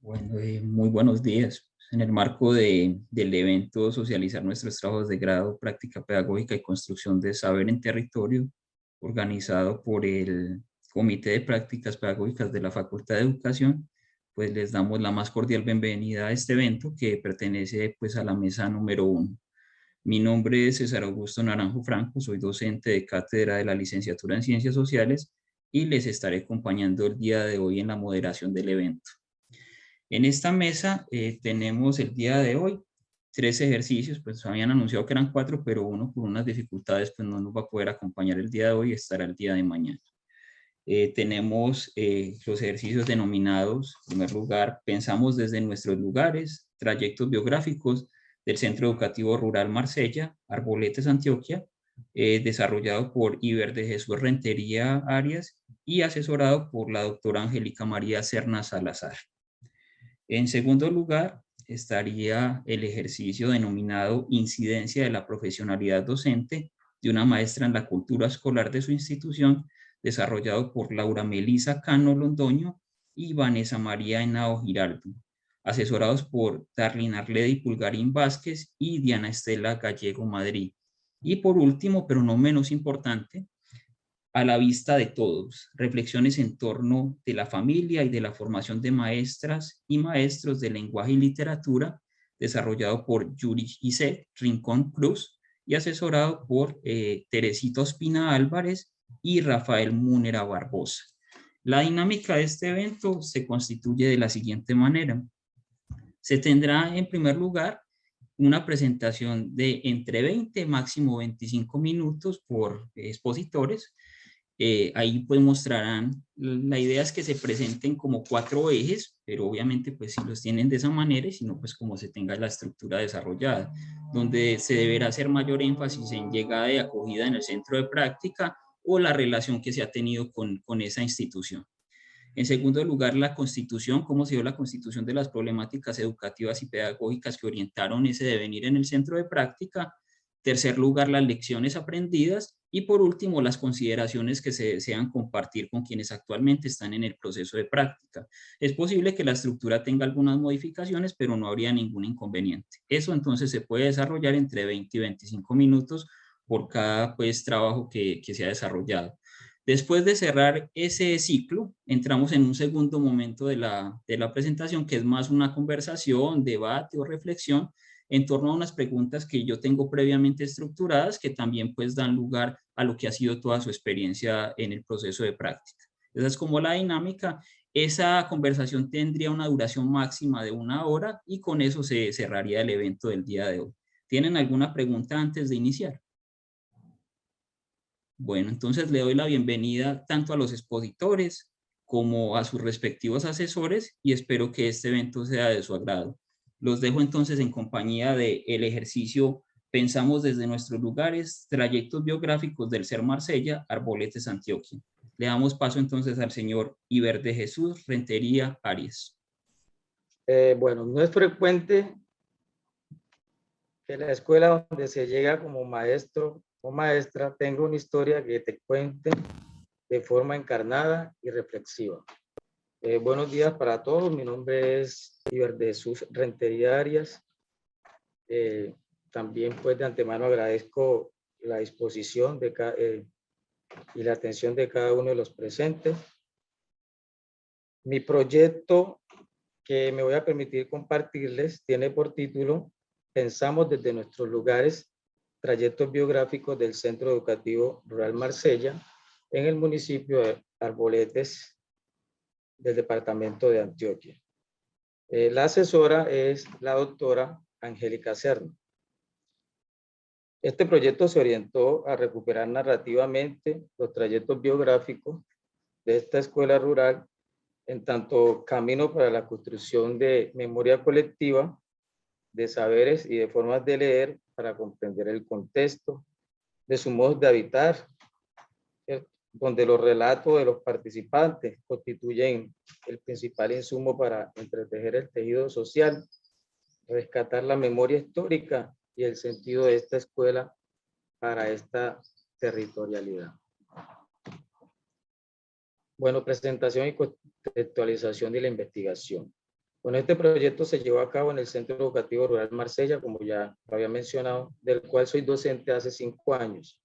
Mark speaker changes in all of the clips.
Speaker 1: Bueno, muy buenos días. En el marco del evento Socializar nuestros trabajos de grado, práctica pedagógica y construcción de saber en territorio, organizado por el Comité de Prácticas Pedagógicas de la Facultad de Educación, pues les damos la más cordial bienvenida a este evento que pertenece pues a la mesa número 1. Mi nombre es César Augusto Naranjo Franco, soy docente de cátedra de la licenciatura en Ciencias Sociales y les estaré acompañando el día de hoy en la moderación del evento. En esta mesa tenemos el día de hoy 3 ejercicios, pues habían anunciado que eran 4, pero uno por unas dificultades pues no nos va a poder acompañar el día de hoy y estará el día de mañana. Tenemos los ejercicios denominados, en primer lugar, pensamos desde nuestros lugares, trayectos biográficos del Centro Educativo Rural Marsella, Arboletes, Antioquia, desarrollado por Iber de Jesús Rentería Arias y asesorado por la doctora Angélica María Serna Salazar. En segundo lugar, estaría el ejercicio denominado incidencia de la profesionalidad docente de una maestra en la cultura escolar de su institución, desarrollado por Laura Melisa Cano Londoño y Vanessa María Henao Giraldo, asesorados por Darlene Arledi Pulgarín Vázquez y Diana Estela Gallego Madrid. Y por último, pero no menos importante, a la vista de todos, reflexiones en torno de la familia y de la formación de maestras y maestros de lenguaje y literatura, desarrollado por Yuri Isaac Rincón Cruz y asesorado por Teresita Ospina Álvarez y Rafael Múnera Barbosa. La dinámica de este evento se constituye de la siguiente manera. Se tendrá en primer lugar una presentación de entre 20 máximo 25 minutos por expositores. Ahí pues mostrarán, la idea es que se presenten como 4 ejes, pero obviamente pues si los tienen de esa manera, y si no pues como se tenga la estructura desarrollada, donde se deberá hacer mayor énfasis en llegada y acogida en el centro de práctica o la relación que se ha tenido con esa institución. En segundo lugar, la constitución, cómo se dio la constitución de las problemáticas educativas y pedagógicas que orientaron ese devenir en el centro de práctica. Tercer lugar, las lecciones aprendidas. Y por último, las consideraciones que se desean compartir con quienes actualmente están en el proceso de práctica. Es posible que la estructura tenga algunas modificaciones, pero no habría ningún inconveniente. Eso entonces se puede desarrollar entre 20 y 25 minutos por cada pues, trabajo que se ha desarrollado. Después de cerrar ese ciclo, entramos en un segundo momento de la presentación, que es más una conversación, debate o reflexión en torno a unas preguntas que yo tengo previamente estructuradas, que también pues dan lugar a lo que ha sido toda su experiencia en el proceso de práctica. Esa es como la dinámica. Esa conversación tendría una duración máxima de 1 hora y con eso se cerraría el evento del día de hoy. ¿Tienen alguna pregunta antes de iniciar? Bueno, entonces le doy la bienvenida tanto a los expositores como a sus respectivos asesores y espero que este evento sea de su agrado. Los dejo entonces en compañía del ejercicio Pensamos desde nuestros lugares, trayectos biográficos del Ser Marsella, Arboletes, Antioquia. Le damos paso entonces al señor Iber de Jesús Rentería Arias.
Speaker 2: Bueno, no es frecuente que la escuela donde se llega como maestro o maestra tenga una historia que te cuente de forma encarnada y reflexiva. Buenos días para todos. Mi nombre es Iber de Jesús Rentería Arias. También pues de antemano agradezco la disposición y la atención de cada uno de los presentes. Mi proyecto que me voy a permitir compartirles tiene por título Pensamos desde nuestros lugares, trayectos biográficos del Centro Educativo Rural Marsella en el municipio de Arboletes del departamento de Antioquia. La asesora es la doctora Angélica Serna. Este proyecto se orientó a recuperar narrativamente los trayectos biográficos de esta escuela rural en tanto camino para la construcción de memoria colectiva, de saberes y de formas de leer para comprender el contexto de su modo de habitar, donde los relatos de los participantes constituyen el principal insumo para entretejer el tejido social, rescatar la memoria histórica y el sentido de esta escuela para esta territorialidad. Bueno, presentación y contextualización de la investigación. Bueno, este proyecto se llevó a cabo en el Centro Educativo Rural Marsella, como ya lo había mencionado, del cual soy docente hace 5 años.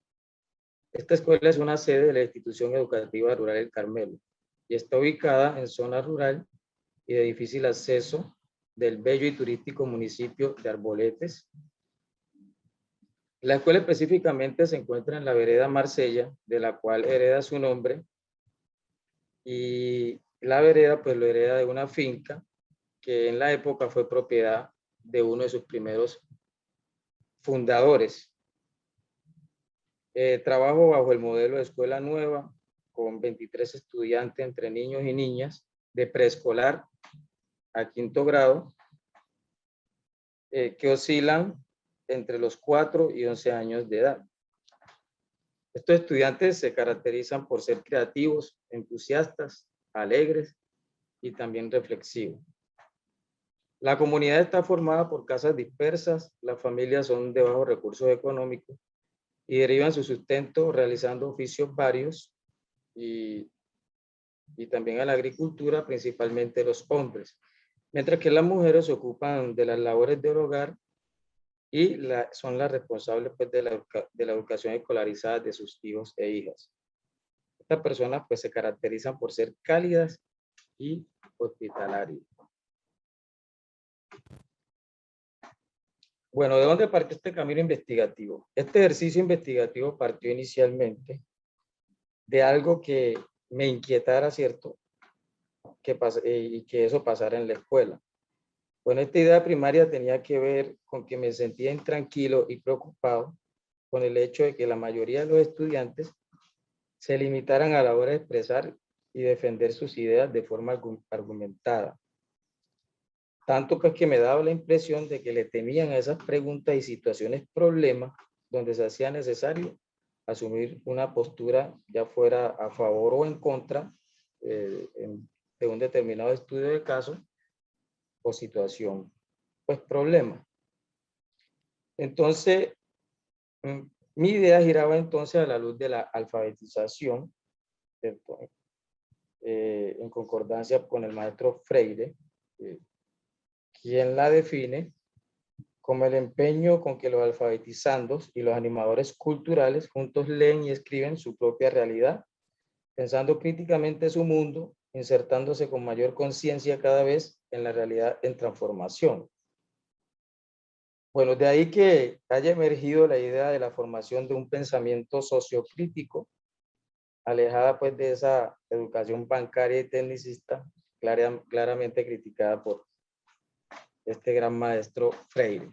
Speaker 2: Esta escuela es una sede de la Institución Educativa Rural El Carmelo y está ubicada en zona rural y de difícil acceso del bello y turístico municipio de Arboletes. La escuela específicamente se encuentra en la vereda Marsella, de la cual hereda su nombre, y la vereda pues lo hereda de una finca que en la época fue propiedad de uno de sus primeros fundadores. Trabajo bajo el modelo de escuela nueva, con 23 estudiantes entre niños y niñas, de preescolar a 5º grado, que oscilan entre los 4 y 11 años de edad. Estos estudiantes se caracterizan por ser creativos, entusiastas, alegres y también reflexivos. La comunidad está formada por casas dispersas, las familias son de bajos recursos económicos y derivan su sustento realizando oficios varios y también a la agricultura, principalmente los hombres, mientras que las mujeres se ocupan de las labores del hogar y son las responsables pues, de la educación escolarizada de sus hijos e hijas. Estas personas pues, se caracterizan por ser cálidas y hospitalarias. Bueno, ¿de dónde partió este camino investigativo? Este ejercicio investigativo partió inicialmente de algo que me inquietara, ¿cierto? Y que eso pasara en la escuela. Bueno, esta idea primaria tenía que ver con que me sentía intranquilo y preocupado con el hecho de que la mayoría de los estudiantes se limitaran a la hora de expresar y defender sus ideas de forma argumentada. Tanto pues que me daba la impresión de que le temían a esas preguntas y situaciones problemas donde se hacía necesario asumir una postura ya fuera a favor o en contra de un determinado estudio de caso o situación, pues problema. Entonces, mi idea giraba entonces a la luz de la alfabetización, ¿cierto? En concordancia con el maestro Freire, quien la define como el empeño con que los alfabetizandos y los animadores culturales juntos leen y escriben su propia realidad, pensando críticamente su mundo, insertándose con mayor conciencia cada vez en la realidad en transformación. Bueno, de ahí que haya emergido la idea de la formación de un pensamiento sociocrítico, alejada pues de esa educación bancaria y tecnicista, claramente criticada por este gran maestro Freire.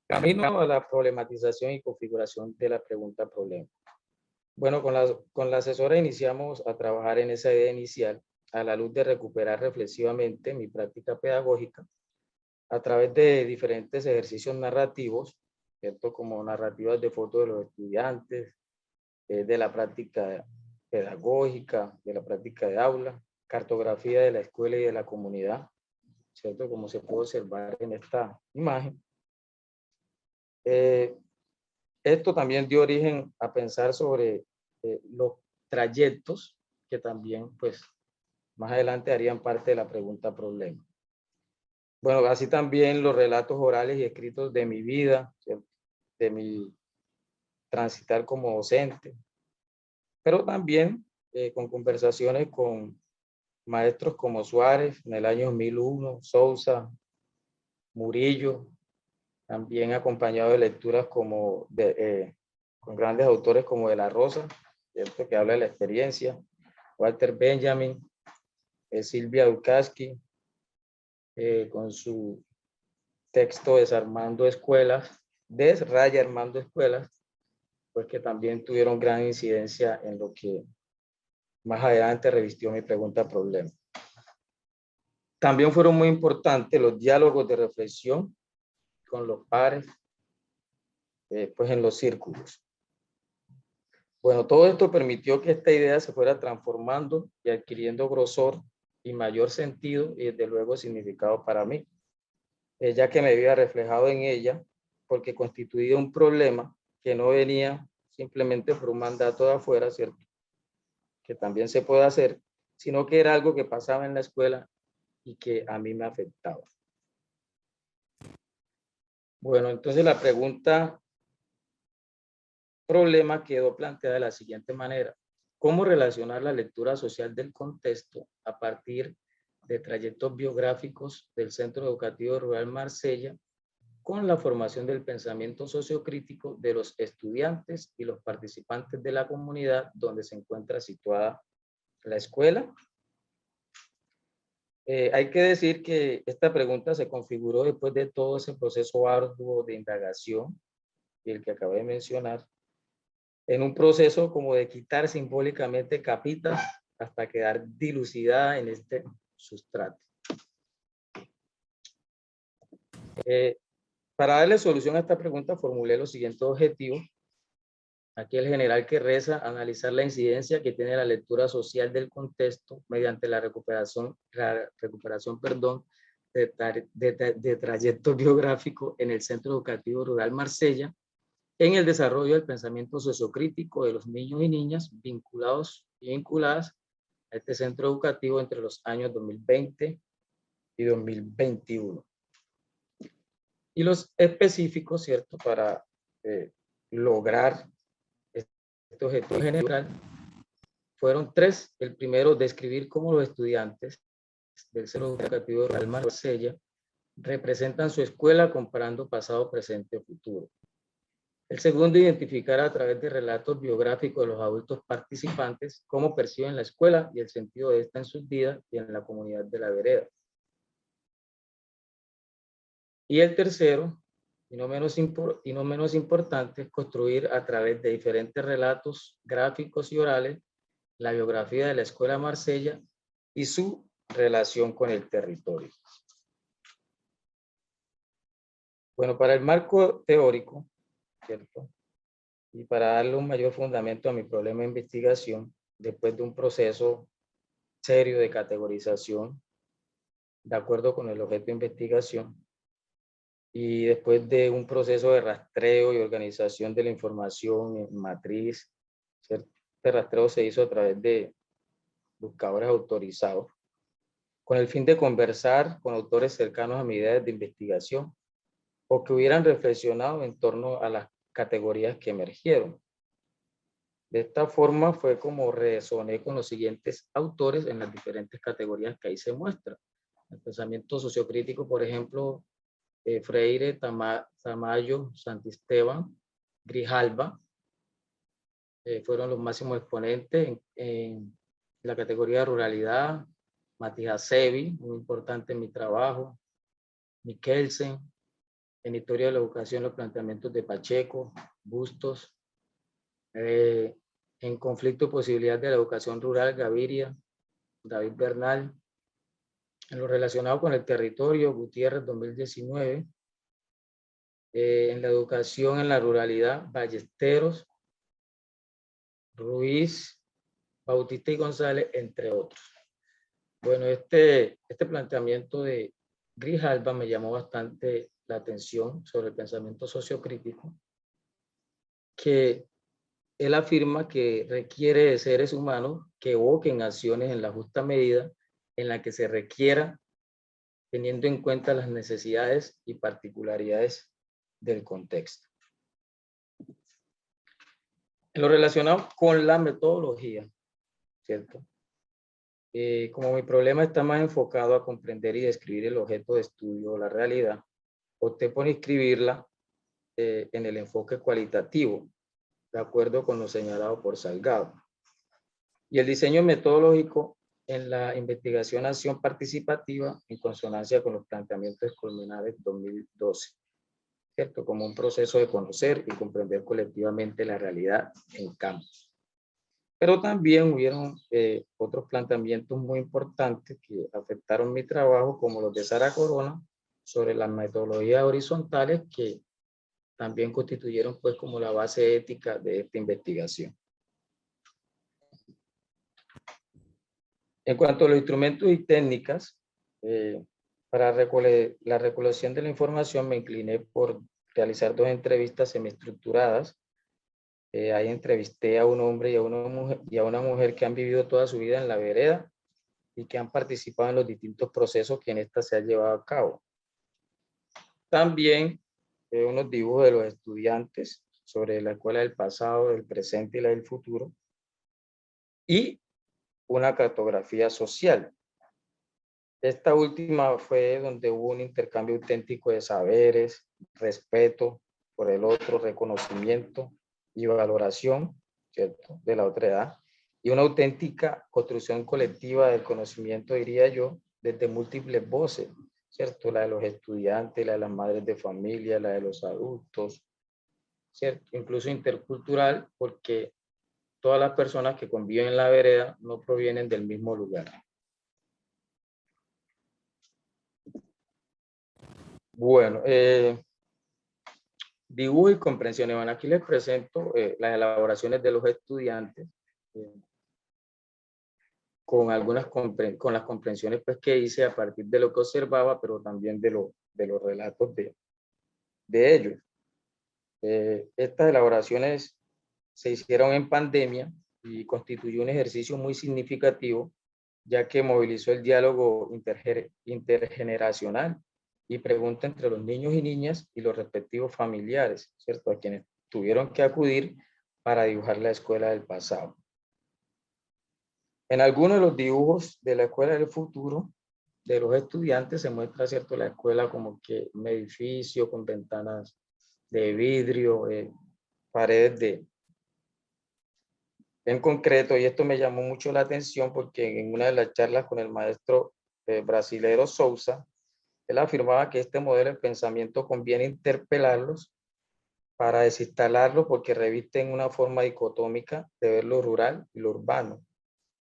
Speaker 2: Camino a la problematización y configuración de la pregunta problema. Bueno, con la asesora iniciamos a trabajar en esa idea inicial a la luz de recuperar reflexivamente mi práctica pedagógica a través de diferentes ejercicios narrativos, ¿cierto? Como narrativas de fotos de los estudiantes, de la práctica pedagógica, de la práctica de aula, cartografía de la escuela y de la comunidad, ¿cierto? Como se puede observar en esta imagen. Esto también dio origen a pensar sobre los trayectos que también, pues, más adelante harían parte de la pregunta problema. Bueno, así también los relatos orales y escritos de mi vida, ¿cierto? De mi transitar como docente, pero también con conversaciones con maestros como Suárez en el año 2001, Sousa, Murillo, también acompañado de lecturas como con grandes autores como De la Rosa, ¿cierto? Que habla de la experiencia, Walter Benjamin, Silvia Dukasky, con su texto Desarmando Escuelas, Armando Escuelas, pues que también tuvieron gran incidencia en lo que más adelante revistió mi pregunta problema. También fueron muy importantes los diálogos de reflexión con los pares, pues en los círculos. Bueno, todo esto permitió que esta idea se fuera transformando y adquiriendo grosor y mayor sentido y desde luego significado para mí, ya que me había reflejado en ella porque constituía un problema que no venía simplemente por un mandato de afuera, ¿cierto? Que también se puede hacer, sino que era algo que pasaba en la escuela y que a mí me afectaba. Bueno, entonces la pregunta problema quedó planteada de la siguiente manera: ¿cómo relacionar la lectura social del contexto a partir de trayectos biográficos del Centro Educativo Rural Marsella con la formación del pensamiento sociocrítico de los estudiantes y los participantes de la comunidad donde se encuentra situada la escuela? Hay que decir que esta pregunta se configuró después de todo ese proceso arduo de indagación, y el que acabé de mencionar, en un proceso como de quitar simbólicamente capitas hasta quedar dilucidada en este sustrato. Para darle solución a esta pregunta, formulé los siguientes objetivos. Aquí el general que reza: analizar la incidencia que tiene la lectura social del contexto mediante la recuperación de trayecto biográfico en el Centro Educativo Rural Marsella, en el desarrollo del pensamiento sociocrítico de los niños y niñas vinculados y vinculadas a este centro educativo entre los años 2020 y 2021. Y los específicos, ¿cierto?, para lograr este objetivo general fueron tres. El primero, describir cómo los estudiantes del Centro Educativo Rural Marsella representan su escuela comparando pasado, presente y futuro. El segundo, identificar a través de relatos biográficos de los adultos participantes cómo perciben la escuela y el sentido de esta en sus vidas y en la comunidad de la vereda. Y el tercero, y no menos importante, es construir a través de diferentes relatos gráficos y orales la biografía de la Escuela Marsella y su relación con el territorio. Bueno, para el marco teórico, ¿cierto?, y para darle un mayor fundamento a mi problema de investigación, después de un proceso serio de categorización, de acuerdo con el objeto de investigación, y después de un proceso de rastreo y organización de la información en matriz, ¿cierto? Este rastreo se hizo a través de buscadores autorizados, con el fin de conversar con autores cercanos a mis ideas de investigación o que hubieran reflexionado en torno a las categorías que emergieron. De esta forma fue como resoné con los siguientes autores en las diferentes categorías que ahí se muestran. El pensamiento sociocrítico, por ejemplo, Freire, Tamayo, Santisteban, Grijalva, fueron los máximos exponentes. En la categoría de ruralidad, Matías Sevi, muy importante en mi trabajo, Mikkelsen. En historia de la educación, los planteamientos de Pacheco, Bustos. En conflicto y posibilidad de la educación rural, Gaviria, David Bernal. En lo relacionado con el territorio, Gutiérrez, 2019. En la educación en la ruralidad, Ballesteros, Ruiz, Bautista y González, entre otros. Bueno, este planteamiento de Grijalva me llamó bastante la atención sobre el pensamiento sociocrítico, que él afirma que requiere de seres humanos que evoquen acciones en la justa medida en la que se requiera, teniendo en cuenta las necesidades y particularidades del contexto. En lo relacionado con la metodología, ¿cierto? Como mi problema está más enfocado a comprender y describir el objeto de estudio o la realidad, opté por inscribirla en el enfoque cualitativo, de acuerdo con lo señalado por Salgado. Y el diseño metodológico en la investigación-acción participativa en consonancia con los planteamientos culminales 2012, ¿cierto? Como un proceso de conocer y comprender colectivamente la realidad en campo. Pero también hubieron otros planteamientos muy importantes que afectaron mi trabajo, como los de Sara Corona, sobre las metodologías horizontales, que también constituyeron pues como la base ética de esta investigación. En cuanto a los instrumentos y técnicas, para la recolección de la información me incliné por realizar 2 entrevistas semiestructuradas. Ahí entrevisté a un hombre y a una mujer que han vivido toda su vida en la vereda y que han participado en los distintos procesos que en esta se ha llevado a cabo. También unos dibujos de los estudiantes sobre la escuela del pasado, del presente y la del futuro, y una cartografía social. Esta última fue donde hubo un intercambio auténtico de saberes, respeto por el otro, reconocimiento y valoración, ¿cierto?, de la otra edad, y una auténtica construcción colectiva del conocimiento, diría yo, desde múltiples voces, ¿cierto? La de los estudiantes, la de las madres de familia, la de los adultos, ¿cierto? Incluso intercultural, porque todas las personas que conviven en la vereda no provienen del mismo lugar. Bueno, dibujo y comprensión. Bueno, aquí les presento las elaboraciones de los estudiantes con algunas con las comprensiones pues, que hice a partir de lo que observaba, pero también de los relatos de ellos. Estas elaboraciones se hicieron en pandemia y constituyó un ejercicio muy significativo, ya que movilizó el diálogo intergeneracional y pregunta entre los niños y niñas y los respectivos familiares, ¿cierto?, a quienes tuvieron que acudir para dibujar la escuela del pasado. En algunos de los dibujos de la escuela del futuro de los estudiantes se muestra, ¿cierto?, la escuela como que un edificio con ventanas de vidrio, paredes en concreto, y esto me llamó mucho la atención porque en una de las charlas con el maestro brasilero Sousa, él afirmaba que este modelo de pensamiento conviene interpelarlos para desinstalarlo porque revisten una forma dicotómica de ver lo rural y lo urbano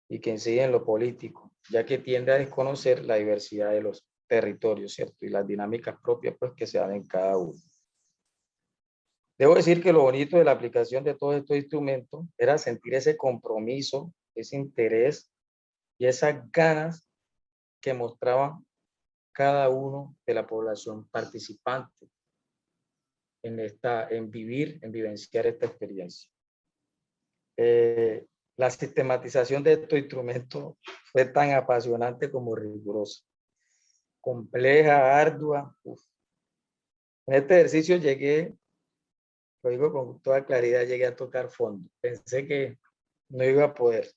Speaker 2: y que incide en lo político, ya que tiende a desconocer la diversidad de los territorios, ¿cierto? Y las dinámicas propias pues, que se dan en cada uno. Debo decir que lo bonito de la aplicación de todos estos instrumentos era sentir ese compromiso, ese interés y esas ganas que mostraban cada uno de la población participante en vivenciar esta experiencia. La sistematización de estos instrumentos fue tan apasionante como rigurosa, compleja, ardua. En este ejercicio llegué, lo digo con toda claridad, llegué a tocar fondo. Pensé que no iba a poder,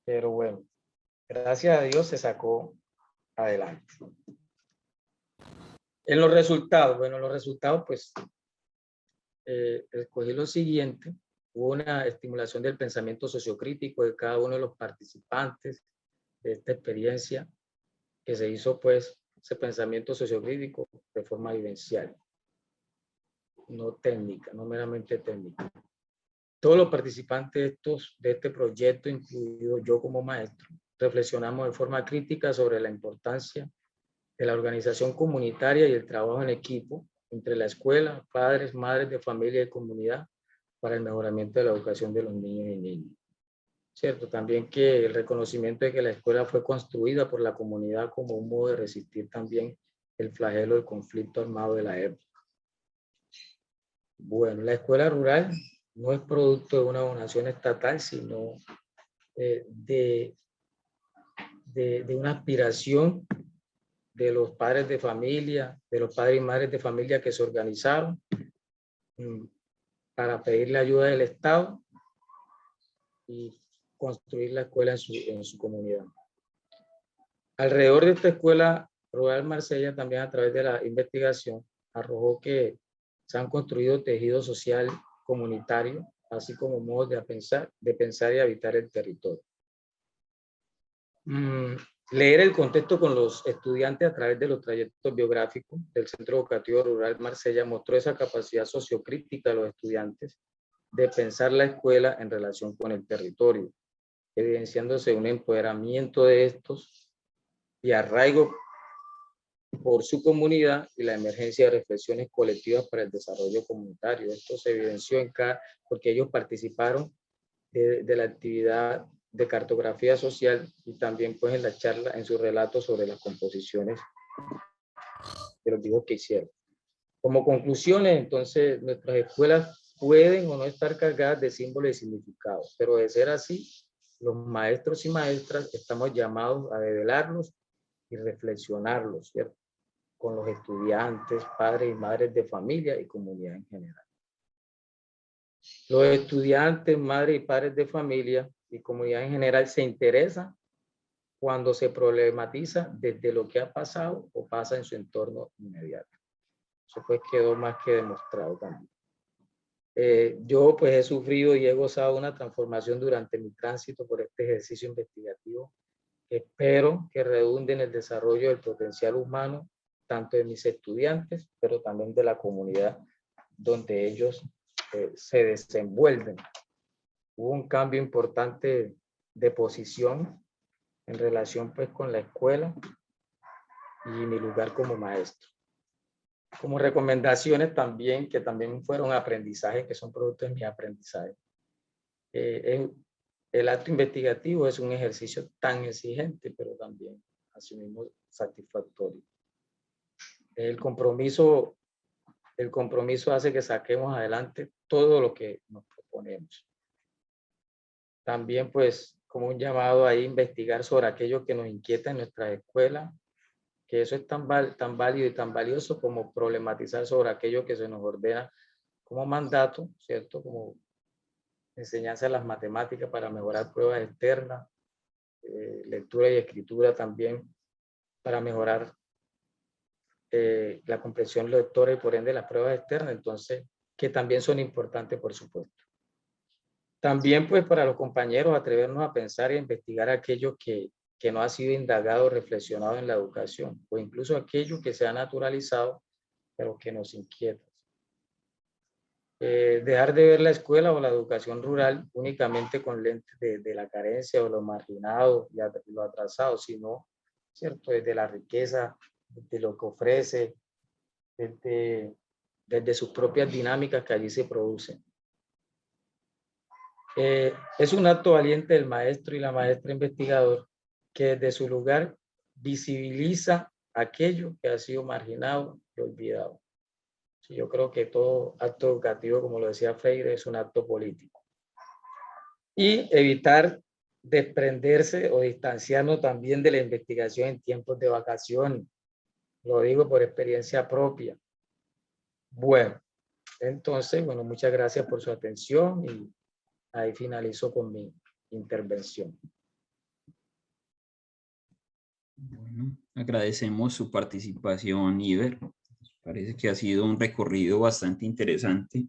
Speaker 2: pero bueno, gracias a Dios se sacó adelante. En los resultados, pues escogí lo siguiente. Hubo una estimulación del pensamiento sociocrítico de cada uno de los participantes de esta experiencia, que se hizo pues ese pensamiento sociocrítico de forma vivencial, no técnica, no meramente técnica. Todos los participantes de este proyecto, incluido yo como maestro, reflexionamos de forma crítica sobre la importancia de la organización comunitaria y el trabajo en equipo entre la escuela, padres, madres de familia y comunidad para el mejoramiento de la educación de los niños y niñas. Cierto, también que el reconocimiento de que la escuela fue construida por la comunidad como un modo de resistir también el flagelo del conflicto armado de la época. Bueno, la escuela rural no es producto de una donación estatal, sino de una aspiración de los padres de familia, de los padres y madres de familia que se organizaron para pedirle ayuda del Estado y construir la escuela en su comunidad. Alrededor de esta escuela rural Marsella, también a través de la investigación, arrojó que se han construido tejidos social comunitario, así como modos de pensar y habitar el territorio. Leer el contexto con los estudiantes a través de los trayectos biográficos del Centro Educativo Rural Marsella mostró esa capacidad sociocrítica de los estudiantes de pensar la escuela en relación con el territorio, evidenciándose un empoderamiento de estos y arraigo por su comunidad y la emergencia de reflexiones colectivas para el desarrollo comunitario. Esto se evidenció porque ellos participaron de la actividad de cartografía social y también pues en la charla, en su relato sobre las composiciones de los dibujos que hicieron. Como conclusiones, entonces, nuestras escuelas pueden o no estar cargadas de símbolos y significados, pero de ser así, los maestros y maestras estamos llamados a develarlos y reflexionarlos, ¿cierto? Con los estudiantes, padres y madres de familia y comunidad en general. Los estudiantes, madres y padres de familia y comunidad en general se interesan cuando se problematiza desde lo que ha pasado o pasa en su entorno inmediato. Eso pues quedó más que demostrado también. Yo pues he sufrido y he gozado una transformación durante mi tránsito por este ejercicio investigativo. Espero que redunde en el desarrollo del potencial humano, tanto de mis estudiantes, pero también de la comunidad donde ellos se desenvuelven. Hubo un cambio importante de posición en relación pues con la escuela y mi lugar como maestro. Como recomendaciones también, que también fueron aprendizajes, que son productos de mi aprendizaje. El acto investigativo es un ejercicio tan exigente, pero también asimismo satisfactorio. El compromiso hace que saquemos adelante todo lo que nos proponemos. También pues como un llamado a investigar sobre aquello que nos inquieta en nuestras escuelas, que eso es tan válido y tan valioso como problematizar sobre aquello que se nos ordena como mandato, ¿cierto? Como enseñanza de las matemáticas para mejorar pruebas externas, lectura y escritura también para mejorar la comprensión lectora y por ende las pruebas externas, entonces, que también son importantes, por supuesto. También, pues, para los compañeros, atrevernos a pensar e investigar aquello que no ha sido indagado o reflexionado en la educación, o incluso aquello que se ha naturalizado, pero que nos inquieta. Dejar de ver la escuela o la educación rural únicamente con lentes de la carencia o lo marginado y lo atrasado, sino, ¿cierto?, desde la riqueza, desde lo que ofrece, desde sus propias dinámicas que allí se producen. Es un acto valiente del maestro y la maestra investigador que desde su lugar visibiliza aquello que ha sido marginado y olvidado. Yo creo que todo acto educativo, como lo decía Freire, es un acto político. Y evitar desprenderse o distanciarnos también de la investigación en tiempos de vacaciones. Lo digo por experiencia propia. Bueno, entonces, bueno, muchas gracias por su atención y ahí finalizo con mi intervención.
Speaker 1: Bueno, agradecemos su participación, Iber. Parece que ha sido un recorrido bastante interesante.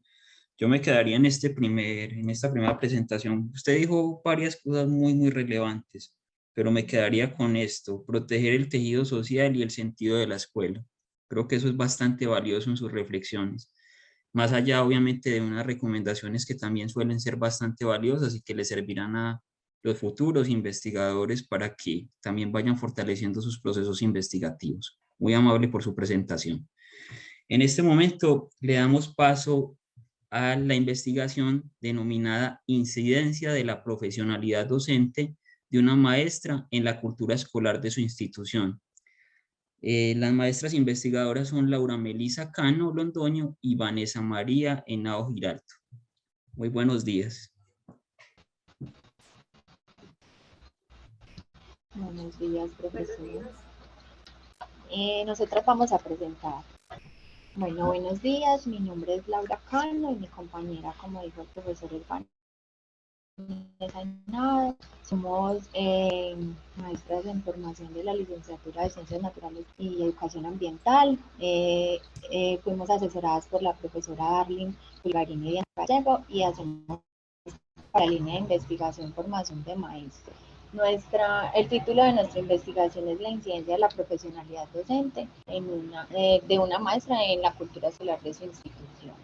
Speaker 1: Yo me quedaría en esta primera presentación. Usted dijo varias cosas muy relevantes, pero me quedaría con esto: proteger el tejido social y el sentido de la escuela. Creo que eso es bastante valioso en sus reflexiones. Más allá, obviamente, de unas recomendaciones que también suelen ser bastante valiosas y que le servirán a los futuros investigadores para que también vayan fortaleciendo sus procesos investigativos. Muy amable por su presentación. En este momento le damos paso a la investigación denominada Incidencia de la profesionalidad docente de una maestra en la cultura escolar de su institución. Las maestras investigadoras son Laura Melisa Cano Londoño y Vanessa María Henao Giraldo. Muy buenos días.
Speaker 3: Buenos días, profesor. Nosotros vamos a presentar. Bueno, buenos días. Mi nombre es Laura Cano y mi compañera, como dijo el profesor, es Vanessa Henao. Somos maestras en formación de la licenciatura de Ciencias Naturales y Educación Ambiental. Fuimos asesoradas por la profesora Arlene Pulgarini Díaz Gallego y hacemos para la línea de investigación formación de maestros. El título de nuestra investigación es la incidencia de la profesionalidad docente de una maestra en la cultura escolar de su institución.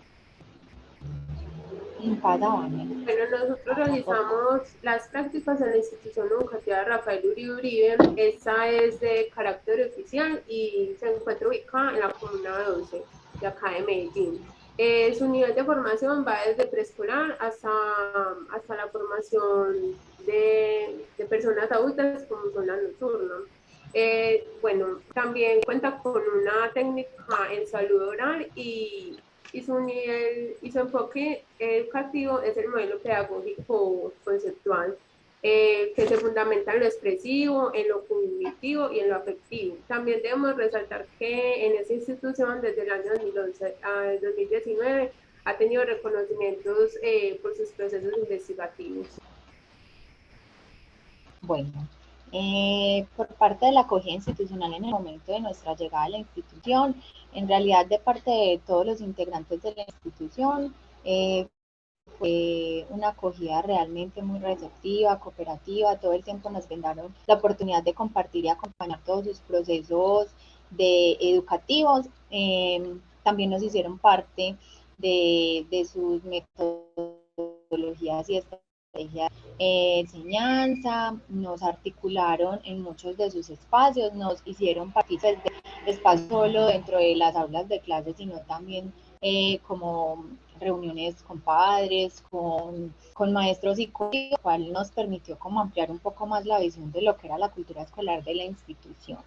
Speaker 4: Bueno, nosotros realizamos las prácticas en la institución educativa Rafael Uribe Uribe. Esta es de carácter oficial y se encuentra ubicada en la comuna 12 de acá de Medellín. Su nivel de formación va desde preescolar hasta la formación de personas adultas como son las nocturnas. Bueno, también cuenta con una técnica en salud oral y su enfoque educativo es el modelo pedagógico conceptual. que se fundamenta en lo expresivo, en lo cognitivo y en lo afectivo. También debemos resaltar que en esa institución desde el año 2011 a 2019 ha tenido reconocimientos por sus procesos investigativos.
Speaker 3: Bueno, por parte de la acogida institucional en el momento de nuestra llegada a la institución, en realidad de parte de todos los integrantes de la institución, fue una acogida realmente muy receptiva, cooperativa. Todo el tiempo nos brindaron la oportunidad de compartir y acompañar todos sus procesos educativos. También nos hicieron parte de sus metodologías y estrategias de enseñanza, nos articularon en muchos de sus espacios, nos hicieron partícipes de espacio solo dentro de las aulas de clase, sino también como reuniones con padres, con maestros y colegios, lo cual nos permitió como ampliar un poco más la visión de lo que era la cultura escolar de la institución.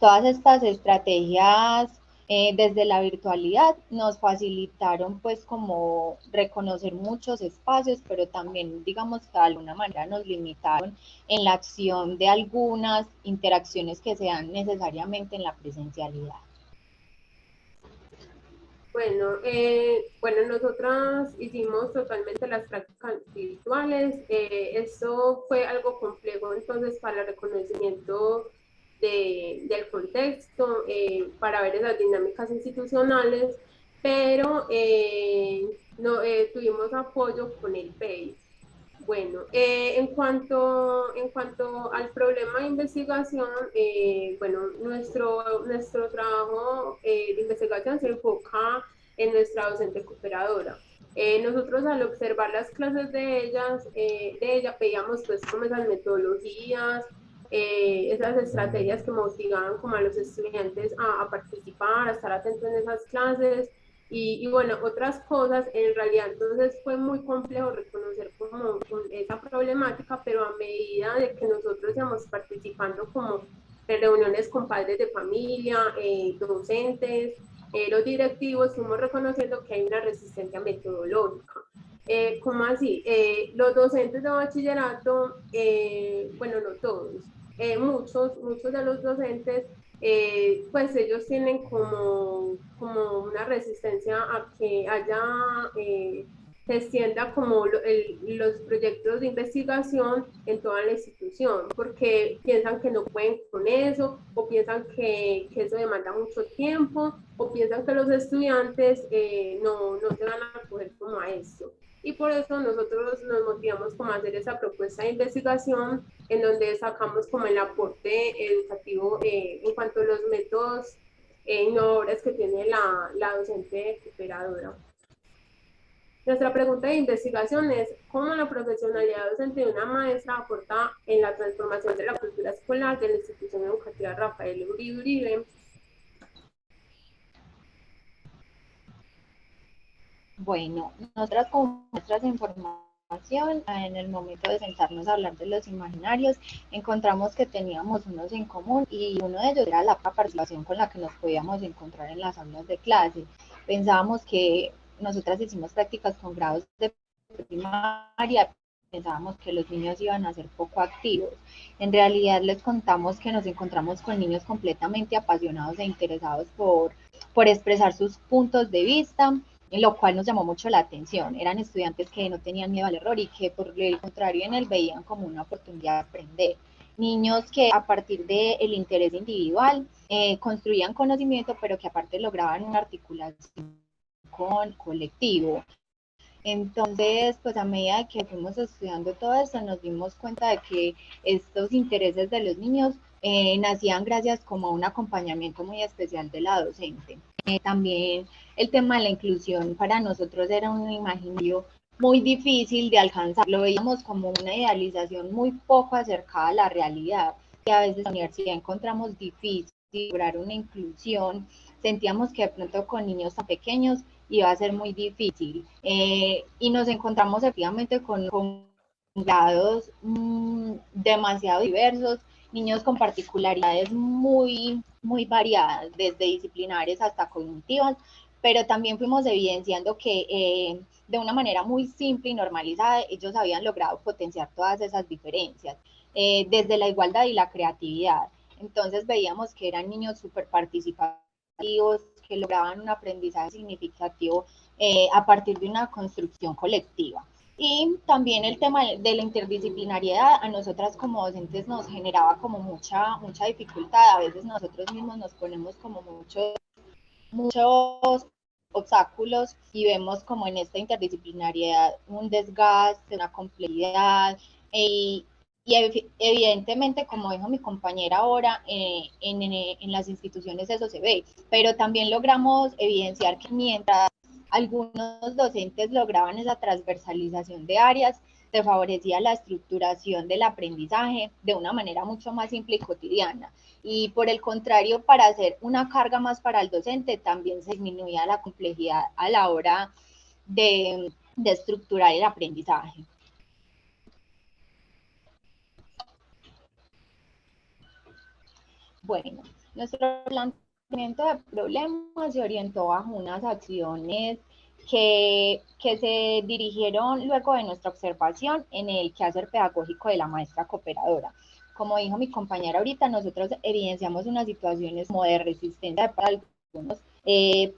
Speaker 3: Todas estas estrategias desde la virtualidad nos facilitaron pues como reconocer muchos espacios, pero también digamos que de alguna manera nos limitaron en la acción de algunas interacciones que se dan necesariamente en la presencialidad.
Speaker 4: Bueno, nosotras hicimos totalmente las prácticas virtuales. Esto fue algo complejo entonces para el reconocimiento del contexto, para ver esas dinámicas institucionales, pero no, tuvimos apoyo con el PEI. Bueno, en cuanto al problema de investigación, bueno, nuestro trabajo de investigación se enfoca en nuestra docente cooperadora. Nosotros al observar las clases de ella veíamos pues como esas metodologías, esas estrategias que motivaban como a los estudiantes a participar, a estar atentos en esas clases. Y bueno, otras cosas, en realidad entonces fue muy complejo reconocer como esa problemática, pero a medida de que nosotros íbamos participando como en reuniones con padres de familia, docentes, los directivos, fuimos reconociendo que hay una resistencia metodológica. ¿Cómo así? Los docentes de bachillerato, bueno, no todos, muchos de los docentes pues ellos tienen como una resistencia a que haya, se extienda como los proyectos de investigación en toda la institución, porque piensan que no pueden con eso, o piensan que eso demanda mucho tiempo, o piensan que los estudiantes no se van a acoger como a esto. Y por eso nosotros nos motivamos como a hacer esa propuesta de investigación en donde sacamos como el aporte educativo en cuanto a los métodos innovadores que tiene la docente cooperadora. Nuestra pregunta de investigación es cómo la profesionalidad docente de una maestra aporta en la transformación de la cultura escolar de la institución educativa Rafael Uribe.
Speaker 3: Bueno, nosotras con nuestras información, en el momento de sentarnos a hablar de los imaginarios, encontramos que teníamos unos en común y uno de ellos era la participación con la que nos podíamos encontrar en las aulas de clase. Pensábamos que nosotras hicimos prácticas con grados de primaria, pensábamos que los niños iban a ser poco activos. En realidad les contamos que nos encontramos con niños completamente apasionados e interesados por expresar sus puntos de vista, lo cual nos llamó mucho la atención. Eran estudiantes que no tenían miedo al error y que por el contrario en él veían como una oportunidad de aprender. Niños que a partir del interés individual construían conocimiento, pero que aparte lograban una articulación con colectivo. Entonces, pues a medida que fuimos estudiando todo esto, nos dimos cuenta de que estos intereses de los niños nacían gracias como a un acompañamiento muy especial de la docente. También el tema de la inclusión para nosotros era un imaginario muy difícil de alcanzar, lo veíamos como una idealización muy poco acercada a la realidad, y a veces en la universidad encontramos difícil lograr una inclusión, sentíamos que de pronto con niños tan pequeños iba a ser muy difícil, y nos encontramos efectivamente con grados demasiado diversos, niños con particularidades muy variadas, desde disciplinares hasta cognitivas, pero también fuimos evidenciando que de una manera muy simple y normalizada ellos habían logrado potenciar todas esas diferencias, desde la igualdad y la creatividad. Entonces veíamos que eran niños súper participativos, que lograban un aprendizaje significativo a partir de una construcción colectiva. Y también el tema de la interdisciplinariedad a nosotras como docentes nos generaba como mucha dificultad. A veces nosotros mismos nos ponemos como muchos obstáculos y vemos como en esta interdisciplinariedad un desgaste, una complejidad y evidentemente, como dijo mi compañera ahora, en las instituciones eso se ve, pero también logramos evidenciar que mientras algunos docentes lograban esa transversalización de áreas, se favorecía la estructuración del aprendizaje de una manera mucho más simple y cotidiana. Y por el contrario, para hacer una carga más para el docente, también se disminuía la complejidad a la hora de estructurar el aprendizaje. Bueno, nuestro planteamiento de problemas se orientó bajo unas acciones que se dirigieron luego de nuestra observación en el quehacer pedagógico de la maestra cooperadora. Como dijo mi compañera ahorita, nosotros evidenciamos unas situaciones como de resistencia para algunos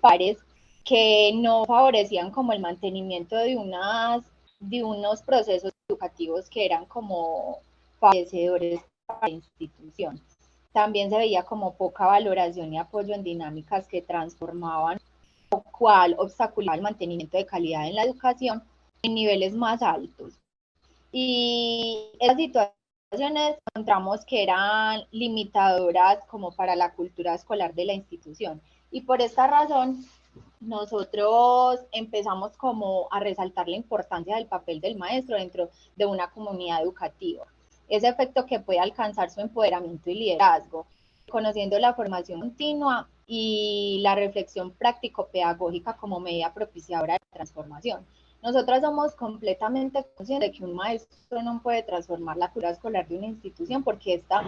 Speaker 3: pares que no favorecían como el mantenimiento de unos procesos educativos que eran como favorecedores para la institución. También se veía como poca valoración y apoyo en dinámicas que transformaban, lo cual obstaculizaba el mantenimiento de calidad en la educación en niveles más altos. Y esas situaciones encontramos que eran limitadoras como para la cultura escolar de la institución. Y por esta razón, nosotros empezamos como a resaltar la importancia del papel del maestro dentro de una comunidad educativa. Ese efecto que puede alcanzar su empoderamiento y liderazgo, conociendo la formación continua y la reflexión práctico-pedagógica como medida propiciadora de transformación. Nosotras somos completamente conscientes de que un maestro no puede transformar la cultura escolar de una institución porque esta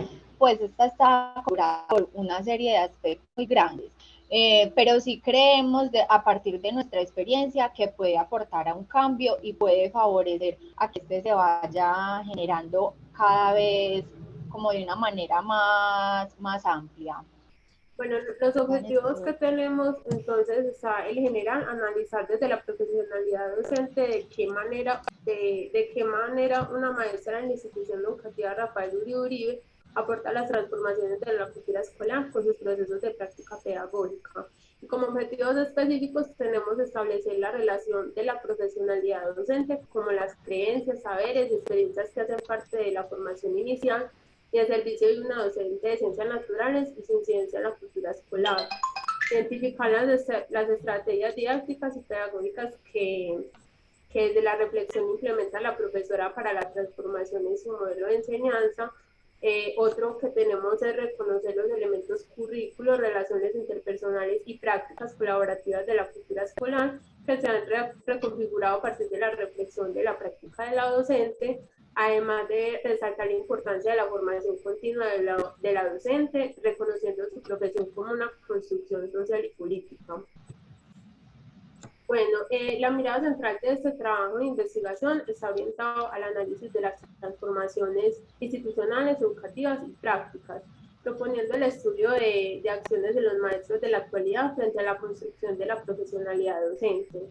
Speaker 3: está curada por una serie de aspectos muy grandes. Pero sí creemos a partir de nuestra experiencia que puede aportar a un cambio y puede favorecer a que este se vaya generando cada vez como de una manera más amplia.
Speaker 4: Bueno, los objetivos que tenemos entonces está el general, analizar desde la profesionalidad docente de qué manera una maestra en la institución educativa Rafael Uribe aporta las transformaciones de la cultura escolar con sus procesos de práctica pedagógica. Y como objetivos específicos tenemos establecer la relación de la profesionalidad docente como las creencias, saberes y experiencias que hacen parte de la formación inicial y al servicio de una docente de ciencias naturales y su incidencia en la cultura escolar. Identificar las estrategias didácticas y pedagógicas que desde la reflexión implementa la profesora para la transformación en su modelo de enseñanza. Otro que tenemos es reconocer los elementos currículos, relaciones interpersonales y prácticas colaborativas de la cultura escolar que se han reconfigurado a partir de la reflexión de la práctica de la docente, además de resaltar la importancia de la formación continua de la docente, reconociendo su profesión como una construcción social y política. Bueno, la mirada central de este trabajo de investigación está orientado al análisis de las transformaciones institucionales, educativas y prácticas, proponiendo el estudio de acciones de los maestros de la actualidad frente a la construcción de la profesionalidad docente,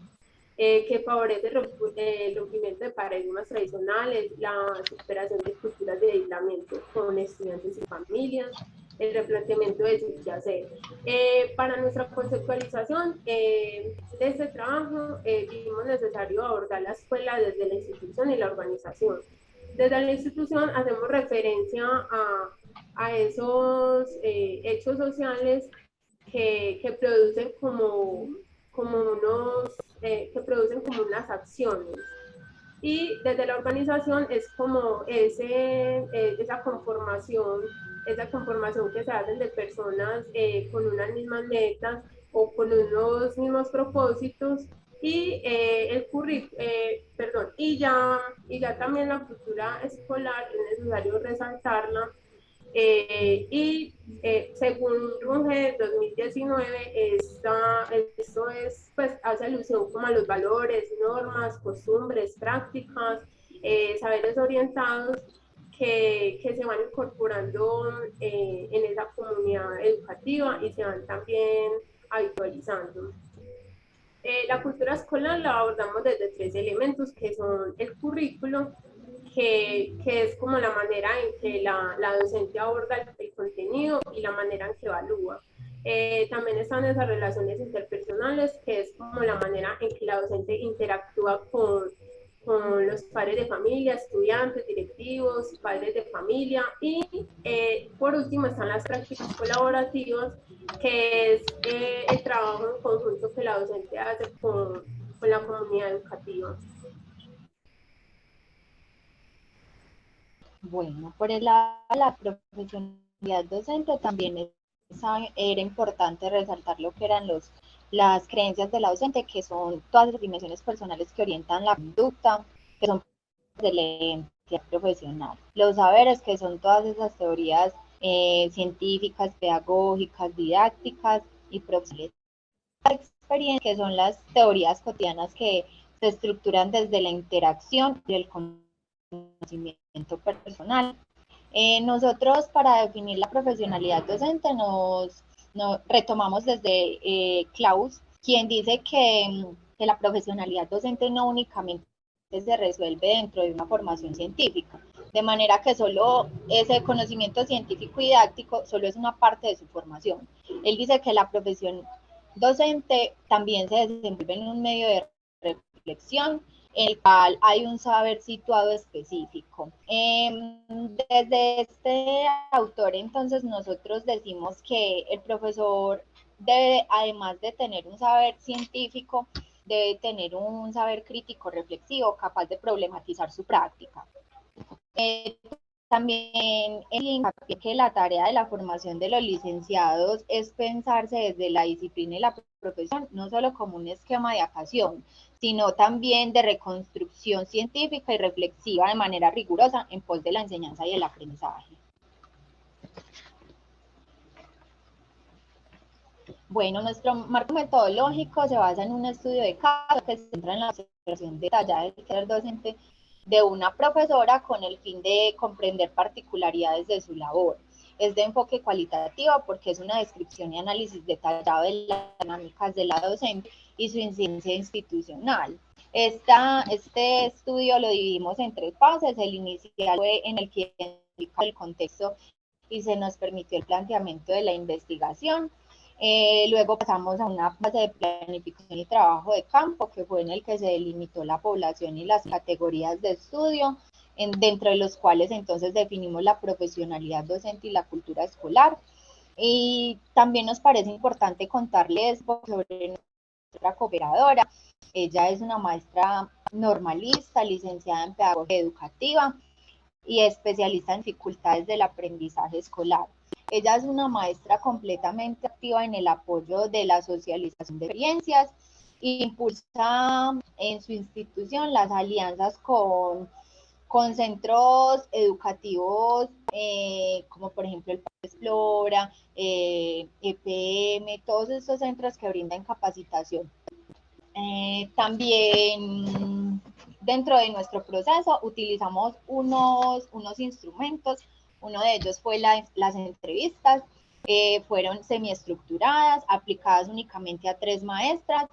Speaker 4: que favorece el rompimiento de paradigmas tradicionales, la superación de culturas de aislamiento con estudiantes y familias, el replanteamiento de su quehacer. Para nuestra conceptualización de este trabajo, vimos necesario abordar la escuela desde la institución y la organización. Desde la institución hacemos referencia a esos hechos sociales que producen como unas acciones. Y desde la organización es como esa conformación que se hacen de personas con unas mismas metas o con unos mismos propósitos y y ya también la cultura escolar es necesario resaltarla Según RUNGE 2019, esto es, pues, hace alusión como a los valores, normas, costumbres, prácticas, saberes orientados que se van incorporando en esa comunidad educativa y se van también habitualizando. La cultura escolar la abordamos desde 3 elementos, que son el currículo, que es como la manera en que la docente aborda el contenido y la manera en que evalúa. También están esas relaciones interpersonales, que es como la manera en que la docente interactúa con los padres de familia, estudiantes, directivos, padres de familia. Y por último están las prácticas colaborativas, que es el trabajo en conjunto que la docente hace con la comunidad educativa.
Speaker 3: Bueno, por el lado de la profesionalidad docente también era importante resaltar lo que eran las creencias de la docente, que son todas las dimensiones personales que orientan la conducta, que son de la identidad profesional. Los saberes, que son todas esas teorías científicas, pedagógicas, didácticas y profesionales. Experiencia, que son las teorías cotidianas que se estructuran desde la interacción y el conocimiento personal. Nosotros, para definir la profesionalidad docente, nos retomamos desde Klaus, quien dice que la profesionalidad docente no únicamente se resuelve dentro de una formación científica, de manera que solo ese conocimiento científico y didáctico solo es una parte de su formación. Él dice que la profesión docente también se desenvuelve en un medio de reflexión, en el cual hay un saber situado específico. Desde este autor, entonces, nosotros decimos que el profesor debe, además de tener un saber científico, debe tener un saber crítico reflexivo, capaz de problematizar su práctica. También que la tarea de la formación de los licenciados es pensarse desde la disciplina y la profesión, no solo como un esquema de actuación, sino también de reconstrucción científica y reflexiva de manera rigurosa en pos de la enseñanza y el aprendizaje. Bueno, nuestro marco metodológico se basa en un estudio de caso que se centra en la observación detallada del quehacer docente de una profesora con el fin de comprender particularidades de su labor. Es de enfoque cualitativo porque es una descripción y análisis detallado de las dinámicas de la docente y su incidencia institucional. Este estudio lo dividimos en 3 fases. El inicial fue en el que identificamos el contexto y se nos permitió el planteamiento de la investigación. Luego pasamos a una fase de planificación y trabajo de campo, que fue en el que se delimitó la población y las categorías de estudio, dentro de los cuales entonces definimos la profesionalidad docente y la cultura escolar. Y también nos parece importante contarles sobre nuestra cooperadora. Ella es una maestra normalista, licenciada en pedagogía educativa y especialista en dificultades del aprendizaje escolar. Ella es una maestra completamente activa en el apoyo de la socialización de experiencias e impulsa en su institución las alianzas con centros educativos como por ejemplo el Parque Explora, EPM, todos estos centros que brindan capacitación. También dentro de nuestro proceso utilizamos unos instrumentos. Uno de ellos fue las entrevistas, fueron semiestructuradas, aplicadas únicamente a 3 maestras,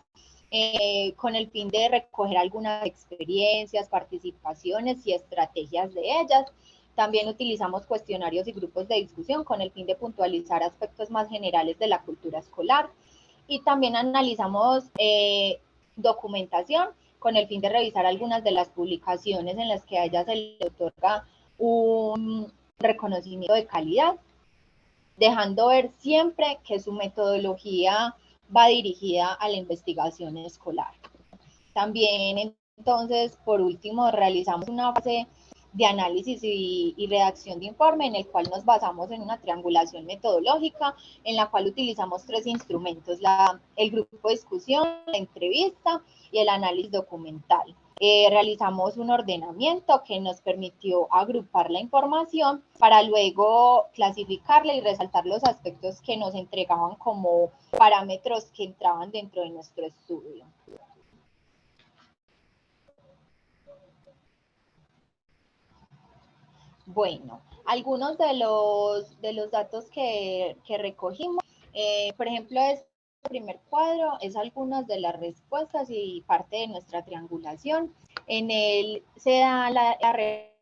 Speaker 3: con el fin de recoger algunas experiencias, participaciones y estrategias de ellas. También utilizamos cuestionarios y grupos de discusión con el fin de puntualizar aspectos más generales de la cultura escolar. Y también analizamos documentación con el fin de revisar algunas de las publicaciones en las que a ella se le otorga un reconocimiento de calidad, dejando ver siempre que su metodología va dirigida a la investigación escolar. También, entonces, por último, realizamos una fase de análisis y redacción de informe, en el cual nos basamos en una triangulación metodológica, en la cual utilizamos 3 instrumentos, el grupo de discusión, la entrevista y el análisis documental. realizamos un ordenamiento que nos permitió agrupar la información para luego clasificarla y resaltar los aspectos que nos entregaban como parámetros que entraban dentro de nuestro estudio. Bueno, algunos de los datos que recogimos, por ejemplo, este primer cuadro es algunas de las respuestas y parte de nuestra triangulación. En él se da la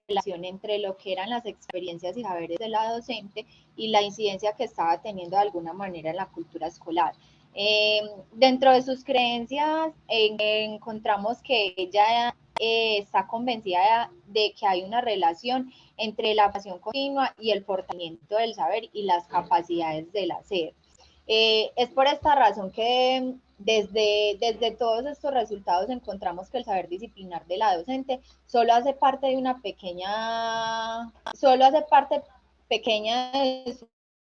Speaker 3: relación entre lo que eran las experiencias y saberes de la docente y la incidencia que estaba teniendo de alguna manera en la cultura escolar. Dentro de sus creencias encontramos que ella está convencida de que hay una relación entre la pasión continua y el fortalecimiento del saber y las capacidades del hacer. Es por esta razón que desde todos estos resultados encontramos que el saber disciplinar de la docente solo hace parte de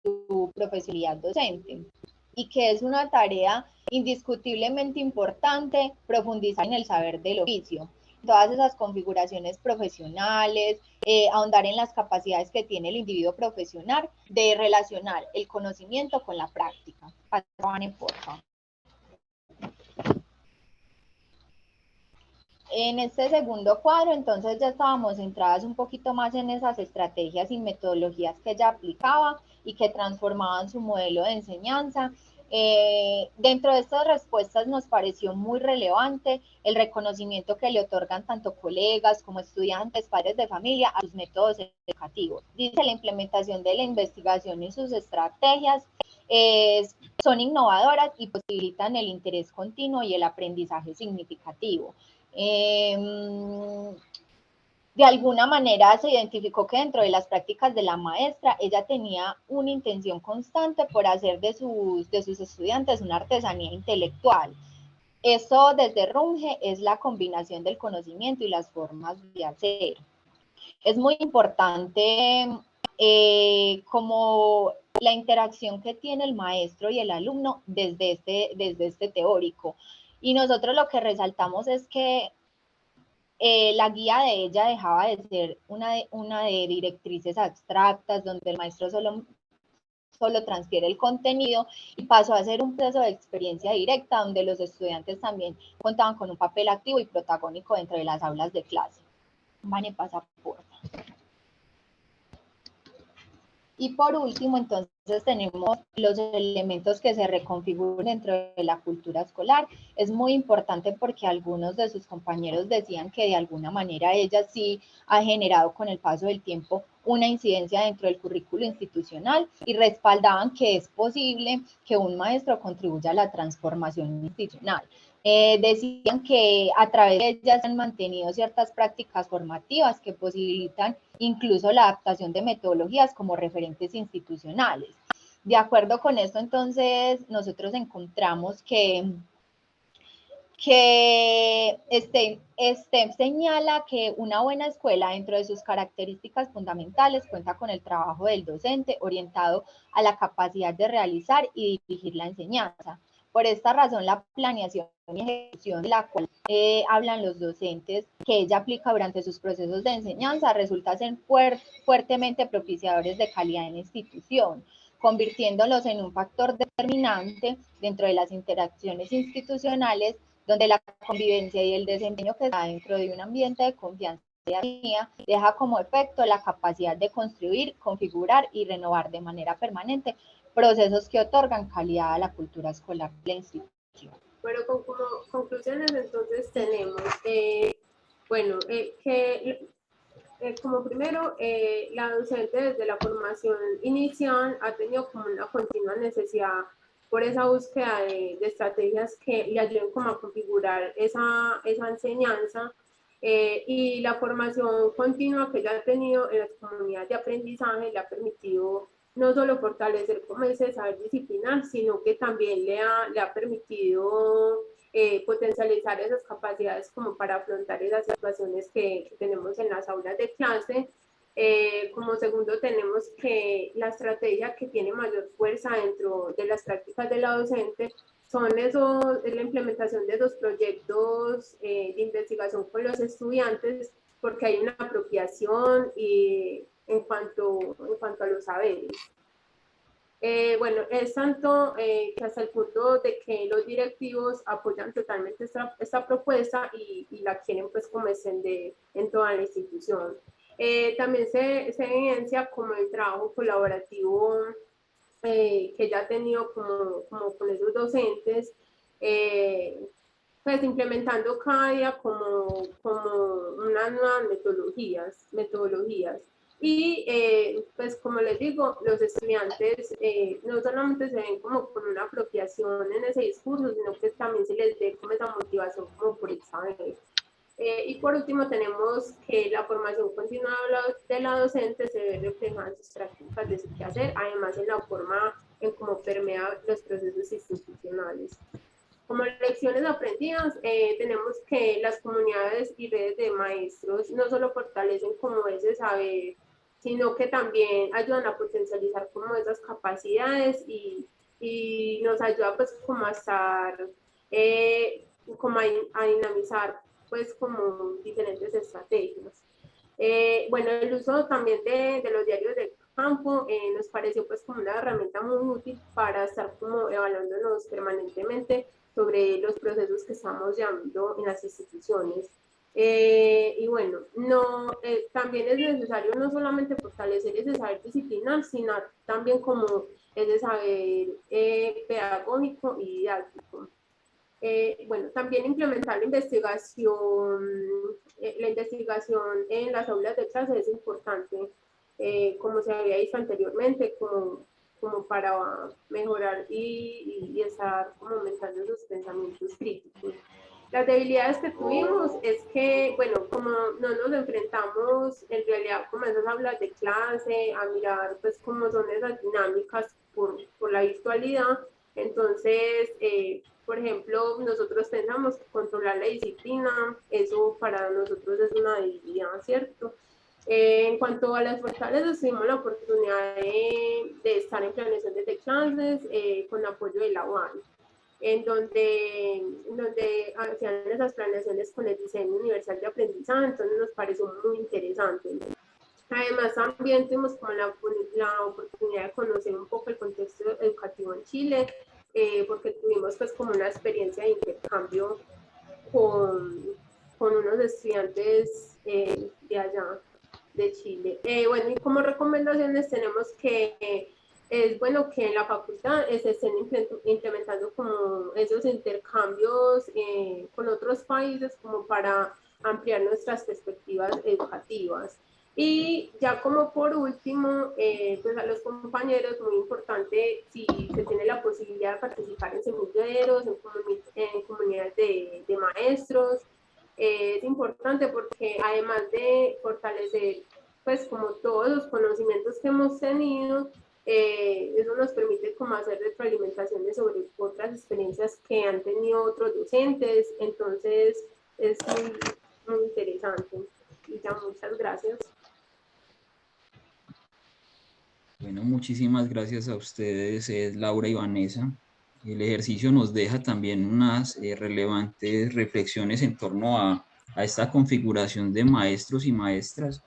Speaker 3: su profesionalidad docente y que es una tarea indiscutiblemente importante profundizar en el saber del oficio, todas esas configuraciones profesionales, ahondar en las capacidades que tiene el individuo profesional de relacionar el conocimiento con la práctica. Pasaban, porfa. En este segundo cuadro, entonces ya estábamos centradas un poquito más en esas estrategias y metodologías que ella aplicaba y que transformaban su modelo de enseñanza. Dentro de estas respuestas nos pareció muy relevante el reconocimiento que le otorgan tanto colegas como estudiantes, padres de familia a sus métodos educativos. Dice la implementación de la investigación y sus estrategias son innovadoras y posibilitan el interés continuo y el aprendizaje significativo. De alguna manera se identificó que dentro de las prácticas de la maestra, ella tenía una intención constante por hacer de sus estudiantes una artesanía intelectual. Eso desde Runge es la combinación del conocimiento y las formas de hacer. Es muy importante como la interacción que tiene el maestro y el alumno desde este teórico. Y nosotros lo que resaltamos es que la guía de ella dejaba de ser una de directrices abstractas, donde el maestro solo transfiere el contenido y pasó a ser un proceso de experiencia directa, donde los estudiantes también contaban con un papel activo y protagónico dentro de las aulas de clase. Vane, pasa por. Y por último, entonces tenemos los elementos que se reconfiguran dentro de la cultura escolar. Es muy importante porque algunos de sus compañeros decían que de alguna manera ella sí ha generado con el paso del tiempo una incidencia dentro del currículo institucional y respaldaban que es posible que un maestro contribuya a la transformación institucional. Decían que a través de ellas se han mantenido ciertas prácticas formativas que posibilitan incluso la adaptación de metodologías como referentes institucionales. De acuerdo con esto, entonces, nosotros encontramos que señala que una buena escuela, dentro de sus características fundamentales, cuenta con el trabajo del docente orientado a la capacidad de realizar y dirigir la enseñanza. Por esta razón, la planeación y ejecución de la cual hablan los docentes que ella aplica durante sus procesos de enseñanza resulta ser fuertemente propiciadores de calidad en la institución, convirtiéndolos en un factor determinante dentro de las interacciones institucionales, donde la convivencia y el desempeño que se da dentro de un ambiente de confianza y armonía deja como efecto la capacidad de construir, configurar y renovar de manera permanente procesos que otorgan calidad a la cultura escolar de la institución.
Speaker 4: Bueno, como conclusiones entonces tenemos, como primero, la docente desde la formación inicial ha tenido como una continua necesidad por esa búsqueda de estrategias que le ayuden como a configurar esa enseñanza, y la formación continua que ella ha tenido en las comunidades de aprendizaje le ha permitido no solo fortalecer como ese saber disciplinar, sino que también le ha permitido potencializar esas capacidades como para afrontar esas situaciones que tenemos en las aulas de clase. Como segundo, tenemos que la estrategia que tiene mayor fuerza dentro de las prácticas de la docente son esos, es la implementación de esos proyectos de investigación con los estudiantes, porque hay una apropiación en cuanto a los saberes. Bueno, es tanto que hasta el punto de que los directivos apoyan totalmente esta propuesta y la quieren pues como extender en toda la institución. También se evidencia como el trabajo colaborativo que ya ha tenido como con esos docentes, pues implementando cada día como unas nuevas metodologías. Y pues como les digo, los estudiantes no solamente se ven como con una apropiación en ese discurso, sino que también se les ve como esa motivación como por el saber. Y por último tenemos que la formación continua de la docente se ve reflejada en sus prácticas de su quehacer, además en la forma en cómo permea los procesos institucionales. Como lecciones aprendidas, tenemos que las comunidades y redes de maestros no solo fortalecen como ese saber, sino que también ayudan a potencializar como esas capacidades y nos ayuda pues como a estar, como a dinamizar pues como diferentes estrategias. Bueno, el uso también de los diarios de campo nos pareció pues como una herramienta muy útil para estar como evaluándonos permanentemente sobre los procesos que estamos llevando en las instituciones. Y bueno, también es necesario no solamente fortalecer ese saber disciplinar, sino también como ese saber pedagógico y didáctico. Bueno, también implementar la investigación en las aulas de clase es importante, como se había dicho anteriormente, como para mejorar y estar como aumentando esos pensamientos críticos. Las debilidades que tuvimos es que, bueno, como no nos enfrentamos en realidad como esas aulas de clase, a mirar pues cómo son esas dinámicas por la virtualidad, entonces, por ejemplo, nosotros pensamos que controlar la disciplina, eso para nosotros es una debilidad, ¿cierto? En cuanto a las fortalezas, tuvimos la oportunidad de estar en planeación de clases con apoyo de la UAN, en donde hacían esas planeaciones con el diseño universal de aprendizaje, entonces nos pareció muy interesante. Además, también tuvimos como la oportunidad de conocer un poco el contexto educativo en Chile, porque tuvimos pues como una experiencia de intercambio con unos estudiantes de allá, de Chile. Bueno, y como recomendaciones tenemos que es bueno que en la facultad se estén implementando como esos intercambios con otros países como para ampliar nuestras perspectivas educativas. Y ya como por último, pues a los compañeros, muy importante, si se tiene la posibilidad de participar en semilleros, en comunidades de maestros, es importante porque además de fortalecer pues como todos los conocimientos que hemos tenido, eso nos permite como hacer retroalimentaciones sobre otras experiencias que han tenido otros docentes, entonces es muy, muy interesante. Y ya, muchas gracias.
Speaker 1: Bueno, muchísimas gracias a ustedes, Laura y Vanessa. El ejercicio nos deja también unas relevantes reflexiones en torno a esta configuración de maestros y maestras.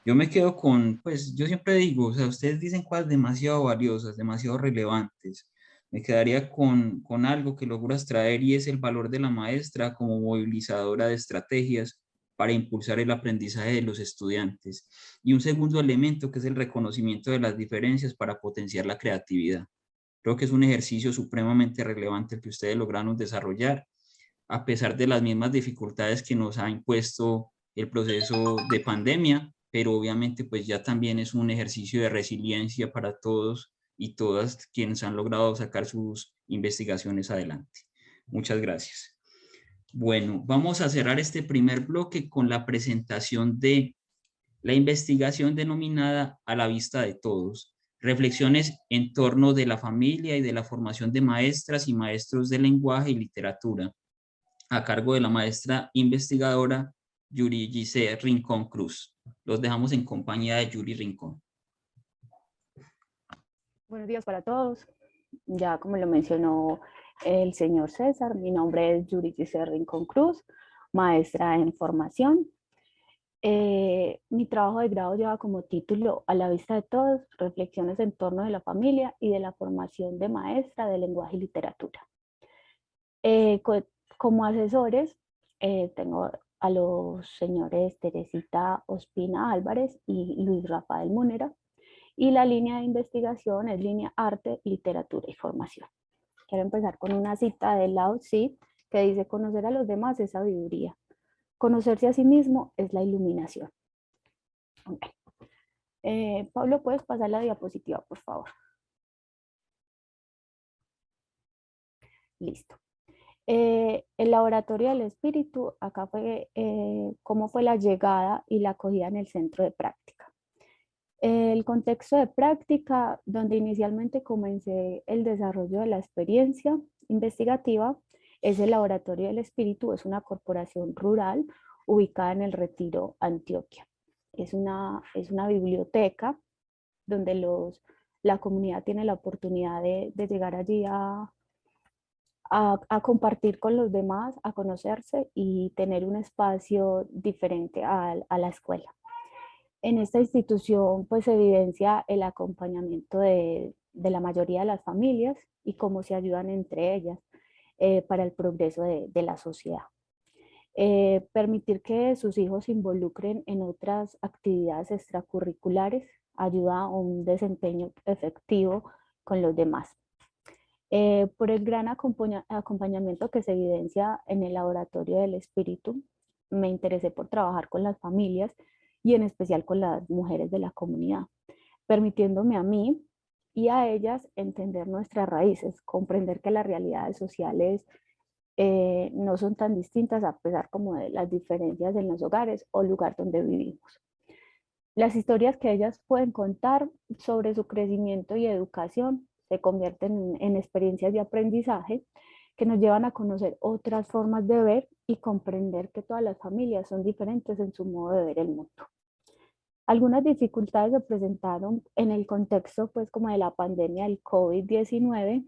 Speaker 1: Yo me quedo con, pues yo siempre digo, o sea, ustedes dicen cosas demasiado valiosas, demasiado relevantes. Me quedaría con algo que logras traer y es el valor de la maestra como movilizadora de estrategias para impulsar el aprendizaje de los estudiantes. Y un segundo elemento que es el reconocimiento de las diferencias para potenciar la creatividad. Creo que es un ejercicio supremamente relevante el que ustedes lograron desarrollar, a pesar de las mismas dificultades que nos ha impuesto el proceso de pandemia, pero obviamente pues ya también es un ejercicio de resiliencia para todos y todas quienes han logrado sacar sus investigaciones adelante. Muchas gracias. Bueno, vamos a cerrar este primer bloque con la presentación de la investigación denominada A la vista de todos, reflexiones en torno de la familia y de la formación de maestras y maestros de lenguaje y literatura, a cargo de la maestra investigadora Yuri Gise Rincón Cruz. Los dejamos en compañía de Yuri Rincón.
Speaker 5: Buenos días para todos. Ya como lo mencionó el señor César. Mi nombre es Yuridice Rincón Cruz, maestra en formación. Mi trabajo de grado lleva como título A la vista de todos, reflexiones en torno de la familia y de la formación de maestra de lenguaje y literatura. Como asesores tengo a los señores Teresita Ospina Álvarez y Luis Rafael Múnera, y la línea de investigación es línea arte, literatura y formación. Quiero empezar con una cita de Lao Tzu que dice: conocer a los demás es sabiduría, conocerse a sí mismo es la iluminación. Okay. Pablo, ¿puedes pasar la diapositiva, por favor? Listo. El laboratorio del espíritu, acá fue cómo fue la llegada y la acogida en el centro de práctica. El contexto de práctica, donde inicialmente comencé el desarrollo de la experiencia investigativa, es el Laboratorio del Espíritu, es una corporación rural ubicada en El Retiro, Antioquia. Es una biblioteca donde la comunidad tiene la oportunidad de llegar allí a compartir con los demás, a conocerse y tener un espacio diferente a la escuela. En esta institución pues se evidencia el acompañamiento de la mayoría de las familias y cómo se ayudan entre ellas para el progreso de la sociedad. Permitir que sus hijos se involucren en otras actividades extracurriculares ayuda a un desempeño efectivo con los demás. Por el gran acompañamiento que se evidencia en el Laboratorio del Espíritu, me interesé por trabajar con las familias y en especial con las mujeres de la comunidad, permitiéndome a mí y a ellas entender nuestras raíces, comprender que las realidades sociales no son tan distintas a pesar como de las diferencias en los hogares o lugar donde vivimos. Las historias que ellas pueden contar sobre su crecimiento y educación se convierten en experiencias de aprendizaje que nos llevan a conocer otras formas de ver y comprender que todas las familias son diferentes en su modo de ver el mundo. Algunas dificultades se presentaron en el contexto pues como de la pandemia del COVID-19.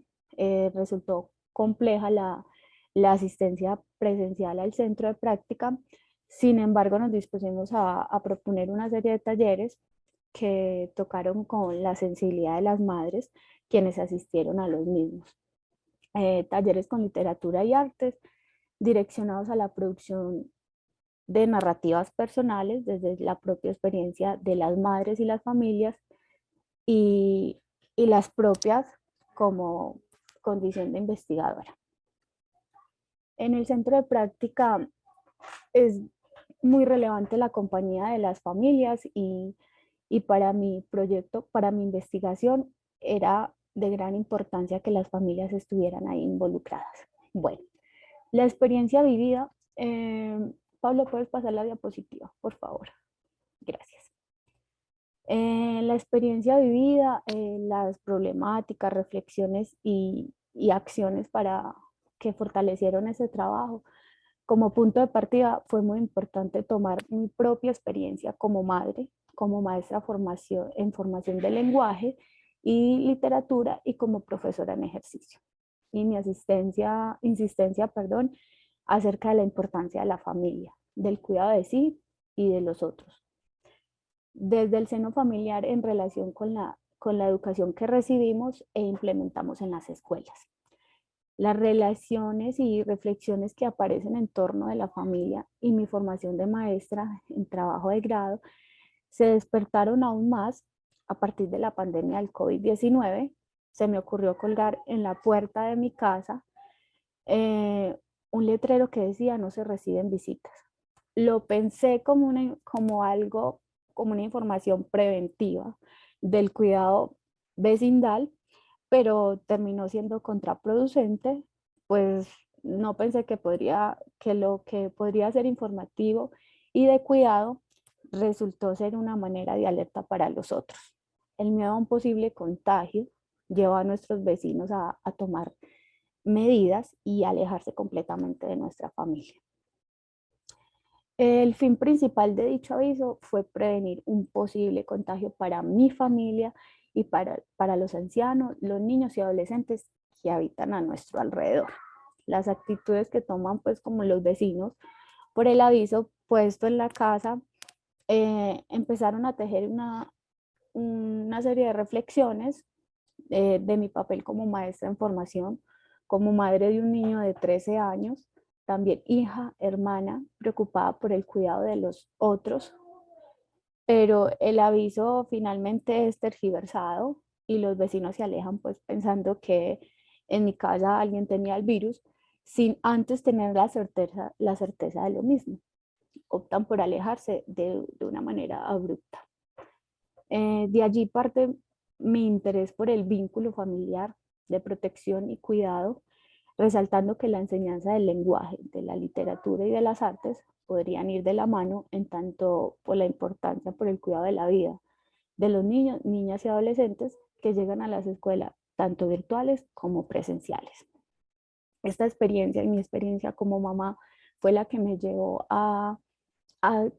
Speaker 5: Resultó compleja la asistencia presencial al centro de práctica. Sin embargo, nos dispusimos a proponer una serie de talleres que tocaron con la sensibilidad de las madres quienes asistieron a los mismos. Talleres con literatura y artes direccionados a la producción de narrativas personales desde la propia experiencia de las madres y las familias y las propias como condición de investigadora. En el centro de práctica es muy relevante la compañía de las familias y para mi proyecto, para mi investigación, era de gran importancia que las familias estuvieran ahí involucradas. Bueno, la experiencia vivida, Pablo, ¿puedes pasar la diapositiva, por favor? Gracias. La experiencia vivida, las problemáticas, reflexiones y acciones para que fortalecieron ese trabajo. Como punto de partida fue muy importante tomar mi propia experiencia como madre, como maestra en formación de lenguaje y literatura y como profesora en ejercicio. Y mi insistencia, acerca de la importancia de la familia, del cuidado de sí y de los otros. Desde el seno familiar en relación con la educación que recibimos e implementamos en las escuelas. Las relaciones y reflexiones que aparecen en torno de la familia y mi formación de maestra en trabajo de grado se despertaron aún más a partir de la pandemia del COVID-19. Se me ocurrió colgar en la puerta de mi casa un letrero que decía: no se reciben visitas. Lo pensé como una información preventiva del cuidado vecindal, pero terminó siendo contraproducente, pues no pensé que lo que podría ser informativo y de cuidado resultó ser una manera de alerta para los otros. El miedo a un posible contagio lleva a nuestros vecinos a tomar medidas y alejarse completamente de nuestra familia. El fin principal de dicho aviso fue prevenir un posible contagio para mi familia y para los ancianos, los niños y adolescentes que habitan a nuestro alrededor. Las actitudes que toman pues como los vecinos por el aviso puesto en la casa, empezaron a tejer una serie de reflexiones de mi papel como maestra en formación, como madre de un niño de 13 años, también hija, hermana, preocupada por el cuidado de los otros, pero el aviso finalmente es tergiversado y los vecinos se alejan pues pensando que en mi casa alguien tenía el virus sin antes tener la certeza de lo mismo. Optan por alejarse de una manera abrupta. De allí parte mi interés por el vínculo familiar de protección y cuidado, resaltando que la enseñanza del lenguaje, de la literatura y de las artes podrían ir de la mano en tanto por la importancia por el cuidado de la vida de los niños, niñas y adolescentes que llegan a las escuelas, tanto virtuales como presenciales. Esta experiencia y mi experiencia como mamá fue la que me llevó a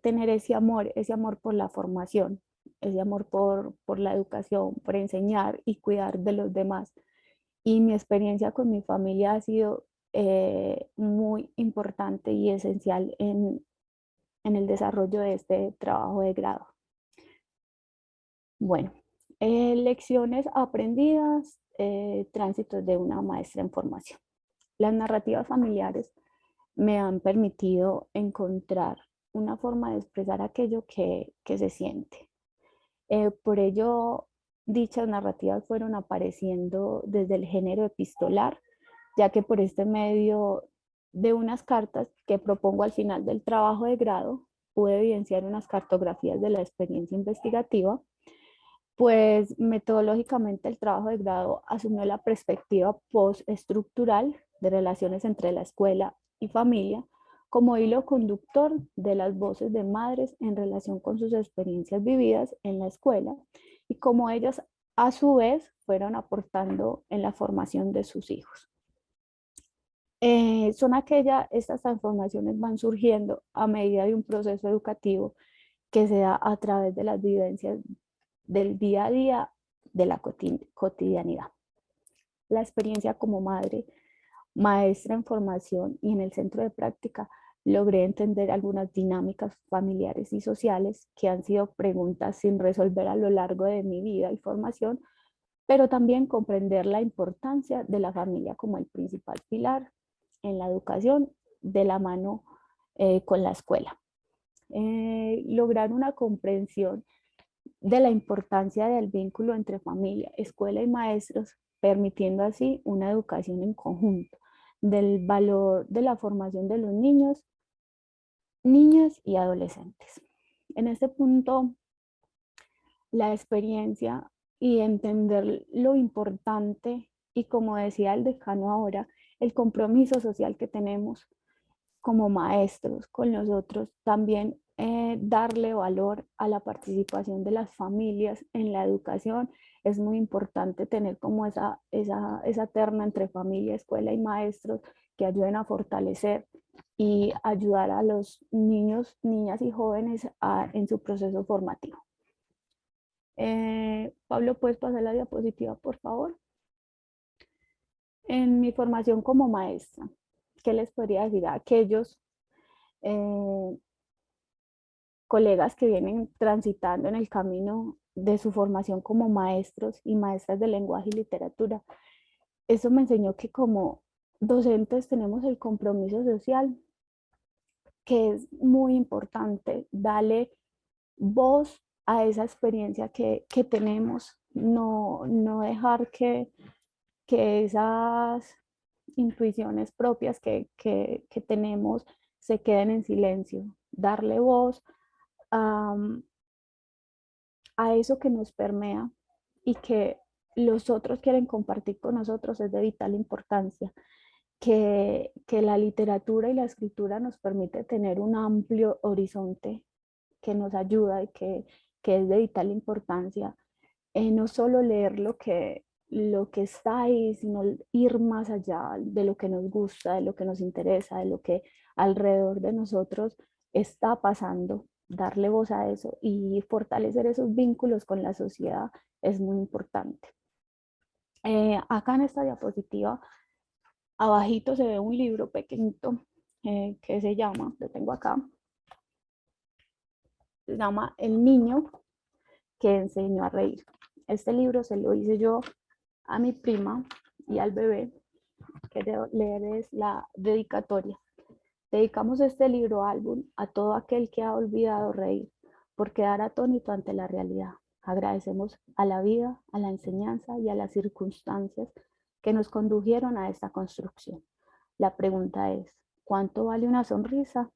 Speaker 5: tener ese amor por la formación, ese amor por la educación, por enseñar y cuidar de los demás. Y mi experiencia con mi familia ha sido muy importante y esencial en el desarrollo de este trabajo de grado. Bueno, lecciones aprendidas, tránsitos de una maestra en formación. Las narrativas familiares me han permitido encontrar una forma de expresar aquello que se siente. Por ello, dichas narrativas fueron apareciendo desde el género epistolar, ya que por este medio de unas cartas que propongo al final del trabajo de grado, pude evidenciar unas cartografías de la experiencia investigativa, pues metodológicamente el trabajo de grado asumió la perspectiva postestructural de relaciones entre la escuela y familia como hilo conductor de las voces de madres en relación con sus experiencias vividas en la escuela y cómo ellas a su vez fueron aportando en la formación de sus hijos. Estas transformaciones van surgiendo a medida de un proceso educativo que se da a través de las vivencias del día a día de la cotidianidad. La experiencia como madre, maestra en formación y en el centro de práctica, logré entender algunas dinámicas familiares y sociales que han sido preguntas sin resolver a lo largo de mi vida y formación, pero también comprender la importancia de la familia como el principal pilar en la educación de la mano con la escuela. Lograr una comprensión de la importancia del vínculo entre familia, escuela y maestros, permitiendo así una educación en conjunto, del valor de la formación de los niños, niñas y adolescentes. En este punto, la experiencia y entender lo importante y, como decía el decano ahora, el compromiso social que tenemos como maestros con los otros, también darle valor a la participación de las familias en la educación. Es muy importante tener como esa terna entre familia, escuela y maestros que ayuden a fortalecer y ayudar a los niños, niñas y jóvenes en su proceso formativo. Pablo, ¿puedes pasar la diapositiva, por favor? En mi formación como maestra, ¿qué les podría decir a aquellos colegas que vienen transitando en el camino de su formación como maestros y maestras de lenguaje y literatura? Eso me enseñó que como docentes tenemos el compromiso social, que es muy importante darle voz a esa experiencia que tenemos, no dejar que esas intuiciones propias que tenemos se queden en silencio, darle voz a eso que nos permea y que los otros quieren compartir con nosotros es de vital importancia. Que la literatura y la escritura nos permite tener un amplio horizonte que nos ayuda y que es de vital importancia. No solo leer lo que está ahí, sino ir más allá de lo que nos gusta, de lo que nos interesa, de lo que alrededor de nosotros está pasando, darle voz a eso y fortalecer esos vínculos con la sociedad es muy importante. Acá en esta diapositiva, abajito se ve un libro pequeñito que se llama, lo tengo acá, se llama El niño que enseñó a reír. Este libro se lo hice yo a mi prima y al bebé, que leerles la dedicatoria. Dedicamos este libro álbum a todo aquel que ha olvidado reír por quedar atónito ante la realidad. Agradecemos a la vida, a la enseñanza y a las circunstancias que nos condujeron a esta construcción. La pregunta es, ¿cuánto vale una sonrisa?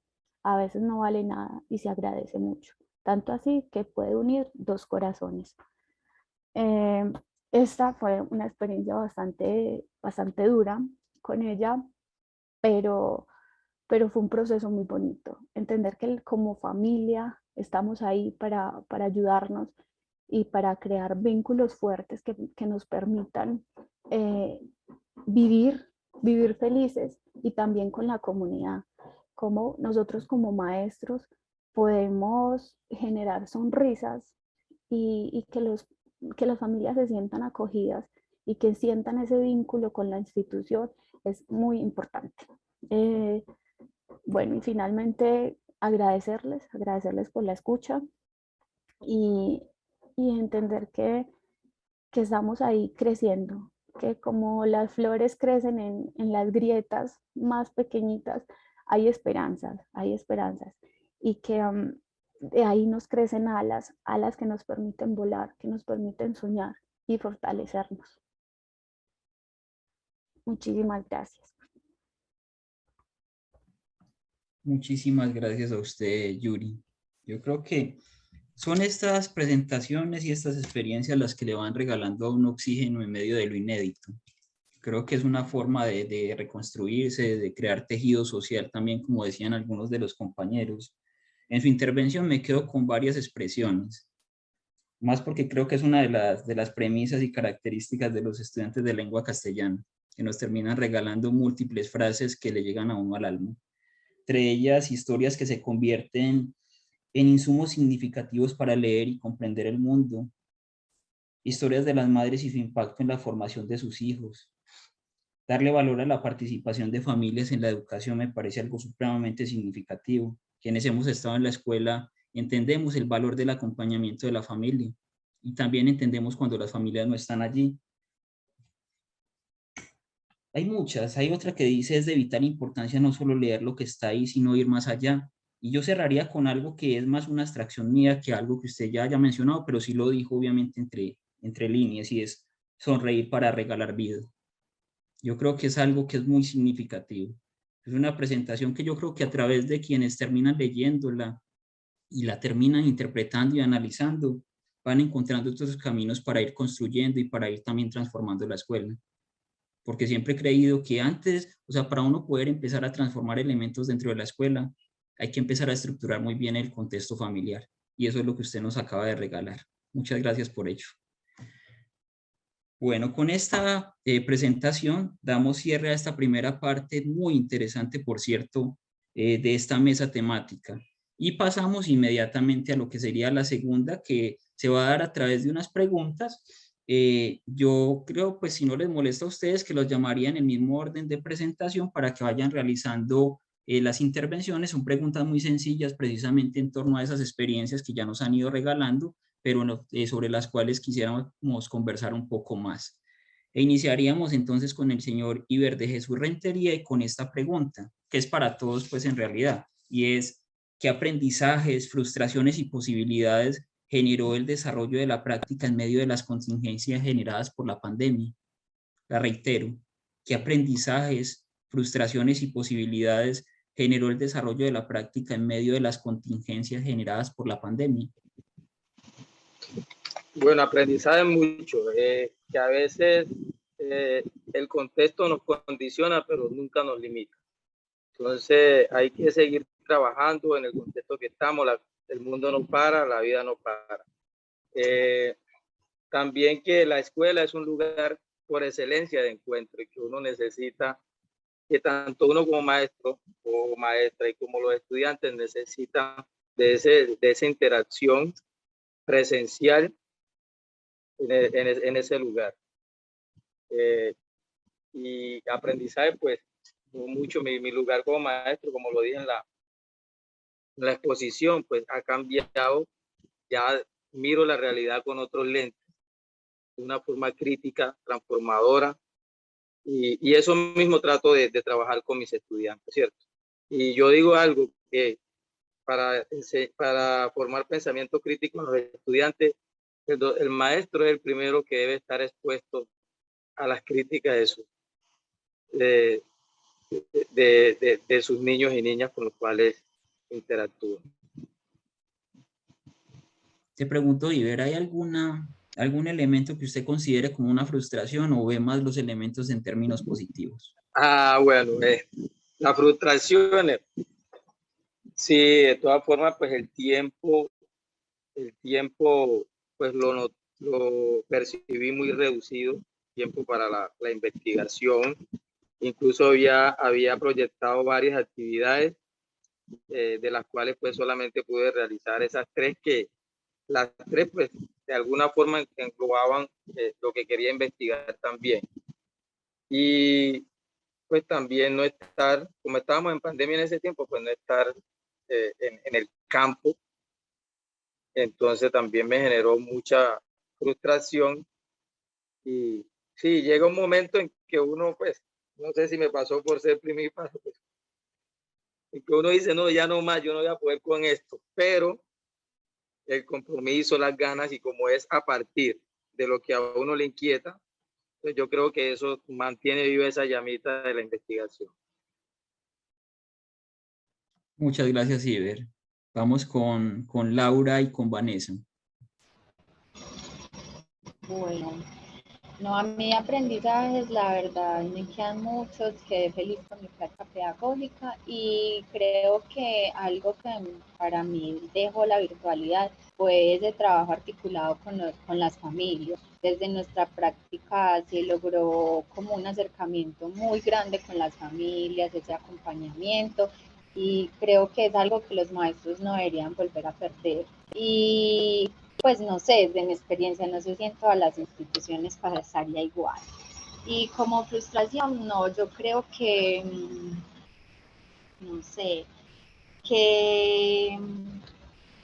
Speaker 5: A veces no vale nada y se agradece mucho, tanto así que puede unir dos corazones. Esta fue una experiencia bastante dura con ella, pero fue un proceso muy bonito. Entender que como familia estamos ahí para ayudarnos y para crear vínculos fuertes que nos permitan vivir felices y también con la comunidad. Como nosotros como maestros podemos generar sonrisas y que las familias se sientan acogidas y que sientan ese vínculo con la institución es muy importante. Bueno, y finalmente agradecerles por la escucha y entender que estamos ahí creciendo, que como las flores crecen en las grietas más pequeñitas, hay esperanzas y que de ahí nos crecen alas que nos permiten volar, que nos permiten soñar y fortalecernos. Muchísimas gracias.
Speaker 1: Muchísimas gracias a usted, Yuri. Yo creo que son estas presentaciones y estas experiencias las que le van regalando a un oxígeno en medio de lo inédito. Creo que es una forma de reconstruirse, de crear tejido social también, como decían algunos de los compañeros. En su intervención me quedo con varias expresiones, más porque creo que es una de las premisas y características de los estudiantes de lengua castellana, que nos terminan regalando múltiples frases que le llegan a uno al alma. Entre ellas, historias que se convierten en insumos significativos para leer y comprender el mundo, historias de las madres y su impacto en la formación de sus hijos. Darle valor a la participación de familias en la educación me parece algo supremamente significativo. Quienes hemos estado en la escuela entendemos el valor del acompañamiento de la familia y también entendemos cuando las familias no están allí. Hay muchas, hay otra que dice es de vital importancia no solo leer lo que está ahí, sino ir más allá. Y yo cerraría con algo que es más una abstracción mía que algo que usted ya haya mencionado, pero sí lo dijo obviamente entre líneas, y es sonreír para regalar vida. Yo creo que es algo que es muy significativo. Es una presentación que yo creo que a través de quienes terminan leyéndola y la terminan interpretando y analizando, van encontrando otros caminos para ir construyendo y para ir también transformando la escuela. Porque siempre he creído que antes, o sea, para uno poder empezar a transformar elementos dentro de la escuela, hay que empezar a estructurar muy bien el contexto familiar. Y eso es lo que usted nos acaba de regalar. Muchas gracias por ello. Bueno, con esta presentación damos cierre a esta primera parte, muy interesante, por cierto, de esta mesa temática. Y pasamos inmediatamente a lo que sería la segunda, que se va a dar a través de unas preguntas. Yo creo, pues si no les molesta a ustedes, que los llamaría en el mismo orden de presentación para que vayan realizando las intervenciones. Son preguntas muy sencillas, precisamente en torno a esas experiencias que ya nos han ido regalando, pero no, sobre las cuales quisiéramos conversar un poco más. E iniciaríamos entonces con el señor Iber de Jesús Rentería y con esta pregunta, que es para todos pues en realidad, y es, ¿qué aprendizajes, frustraciones y posibilidades generó el desarrollo de la práctica en medio de las contingencias generadas por la pandemia? La reitero, ¿qué aprendizajes, frustraciones y posibilidades generó el desarrollo de la práctica en medio de las contingencias generadas por la pandemia?
Speaker 2: Bueno, aprendizaje mucho, que a veces el contexto nos condiciona, pero nunca nos limita. Entonces hay que seguir trabajando en el contexto que estamos, el mundo no para, la vida no para. También que la escuela es un lugar por excelencia de encuentro y que uno necesita, que tanto uno como maestro o maestra y como los estudiantes necesitan de esa interacción presencial en ese lugar. Y aprendizaje, pues, mucho. Mi lugar como maestro, como lo dije en la exposición, pues ha cambiado. Ya miro la realidad con otros lentes, de una forma crítica, transformadora, y eso mismo trato de trabajar con mis estudiantes, ¿cierto? Y yo digo algo, que para formar pensamiento crítico en los estudiantes, el maestro es el primero que debe estar expuesto a las críticas de, de sus niños y niñas con los cuales interactúan.
Speaker 1: Te pregunto, Iber, ¿hay algún elemento que usted considere como una frustración o ve más los elementos en términos positivos?
Speaker 2: Bueno, la frustración, sí, de todas formas, pues el tiempo, pues lo percibí muy reducido, tiempo para la investigación. Incluso había proyectado varias actividades, de las cuales pues solamente pude realizar esas tres, que las tres pues de alguna forma englobaban lo que quería investigar también. Y pues también no estar, como estábamos en pandemia en ese tiempo, pues no estar en el campo. Entonces también me generó mucha frustración. Y sí, llega un momento en que uno, pues, no sé si me pasó por ser primíparo, pues, en que uno dice, no, ya no más, yo no voy a poder con esto, pero el compromiso, las ganas, y como es a partir de lo que a uno le inquieta, pues yo creo que eso mantiene viva esa llamita de la investigación.
Speaker 1: Muchas gracias, Iber. Vamos con Laura y con Vanessa.
Speaker 3: Bueno, no, a mí aprendizajes, la verdad, me quedan muchos, quedé feliz con mi práctica pedagógica y creo que algo que para mí dejó la virtualidad fue ese trabajo articulado con las familias. Desde nuestra práctica se logró como un acercamiento muy grande con las familias, ese acompañamiento, y creo que es algo que los maestros no deberían volver a perder. Y pues no sé, desde mi experiencia, no sé si en todas las instituciones pasaría igual. Y como frustración, no, yo creo que, no sé, que,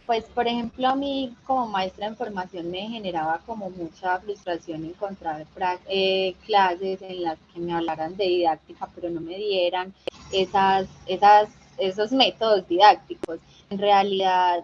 Speaker 3: pues por ejemplo a mí como maestra en formación me generaba como mucha frustración encontrar clases en las que me hablaran de didáctica, pero no me dieran esos métodos didácticos. En realidad,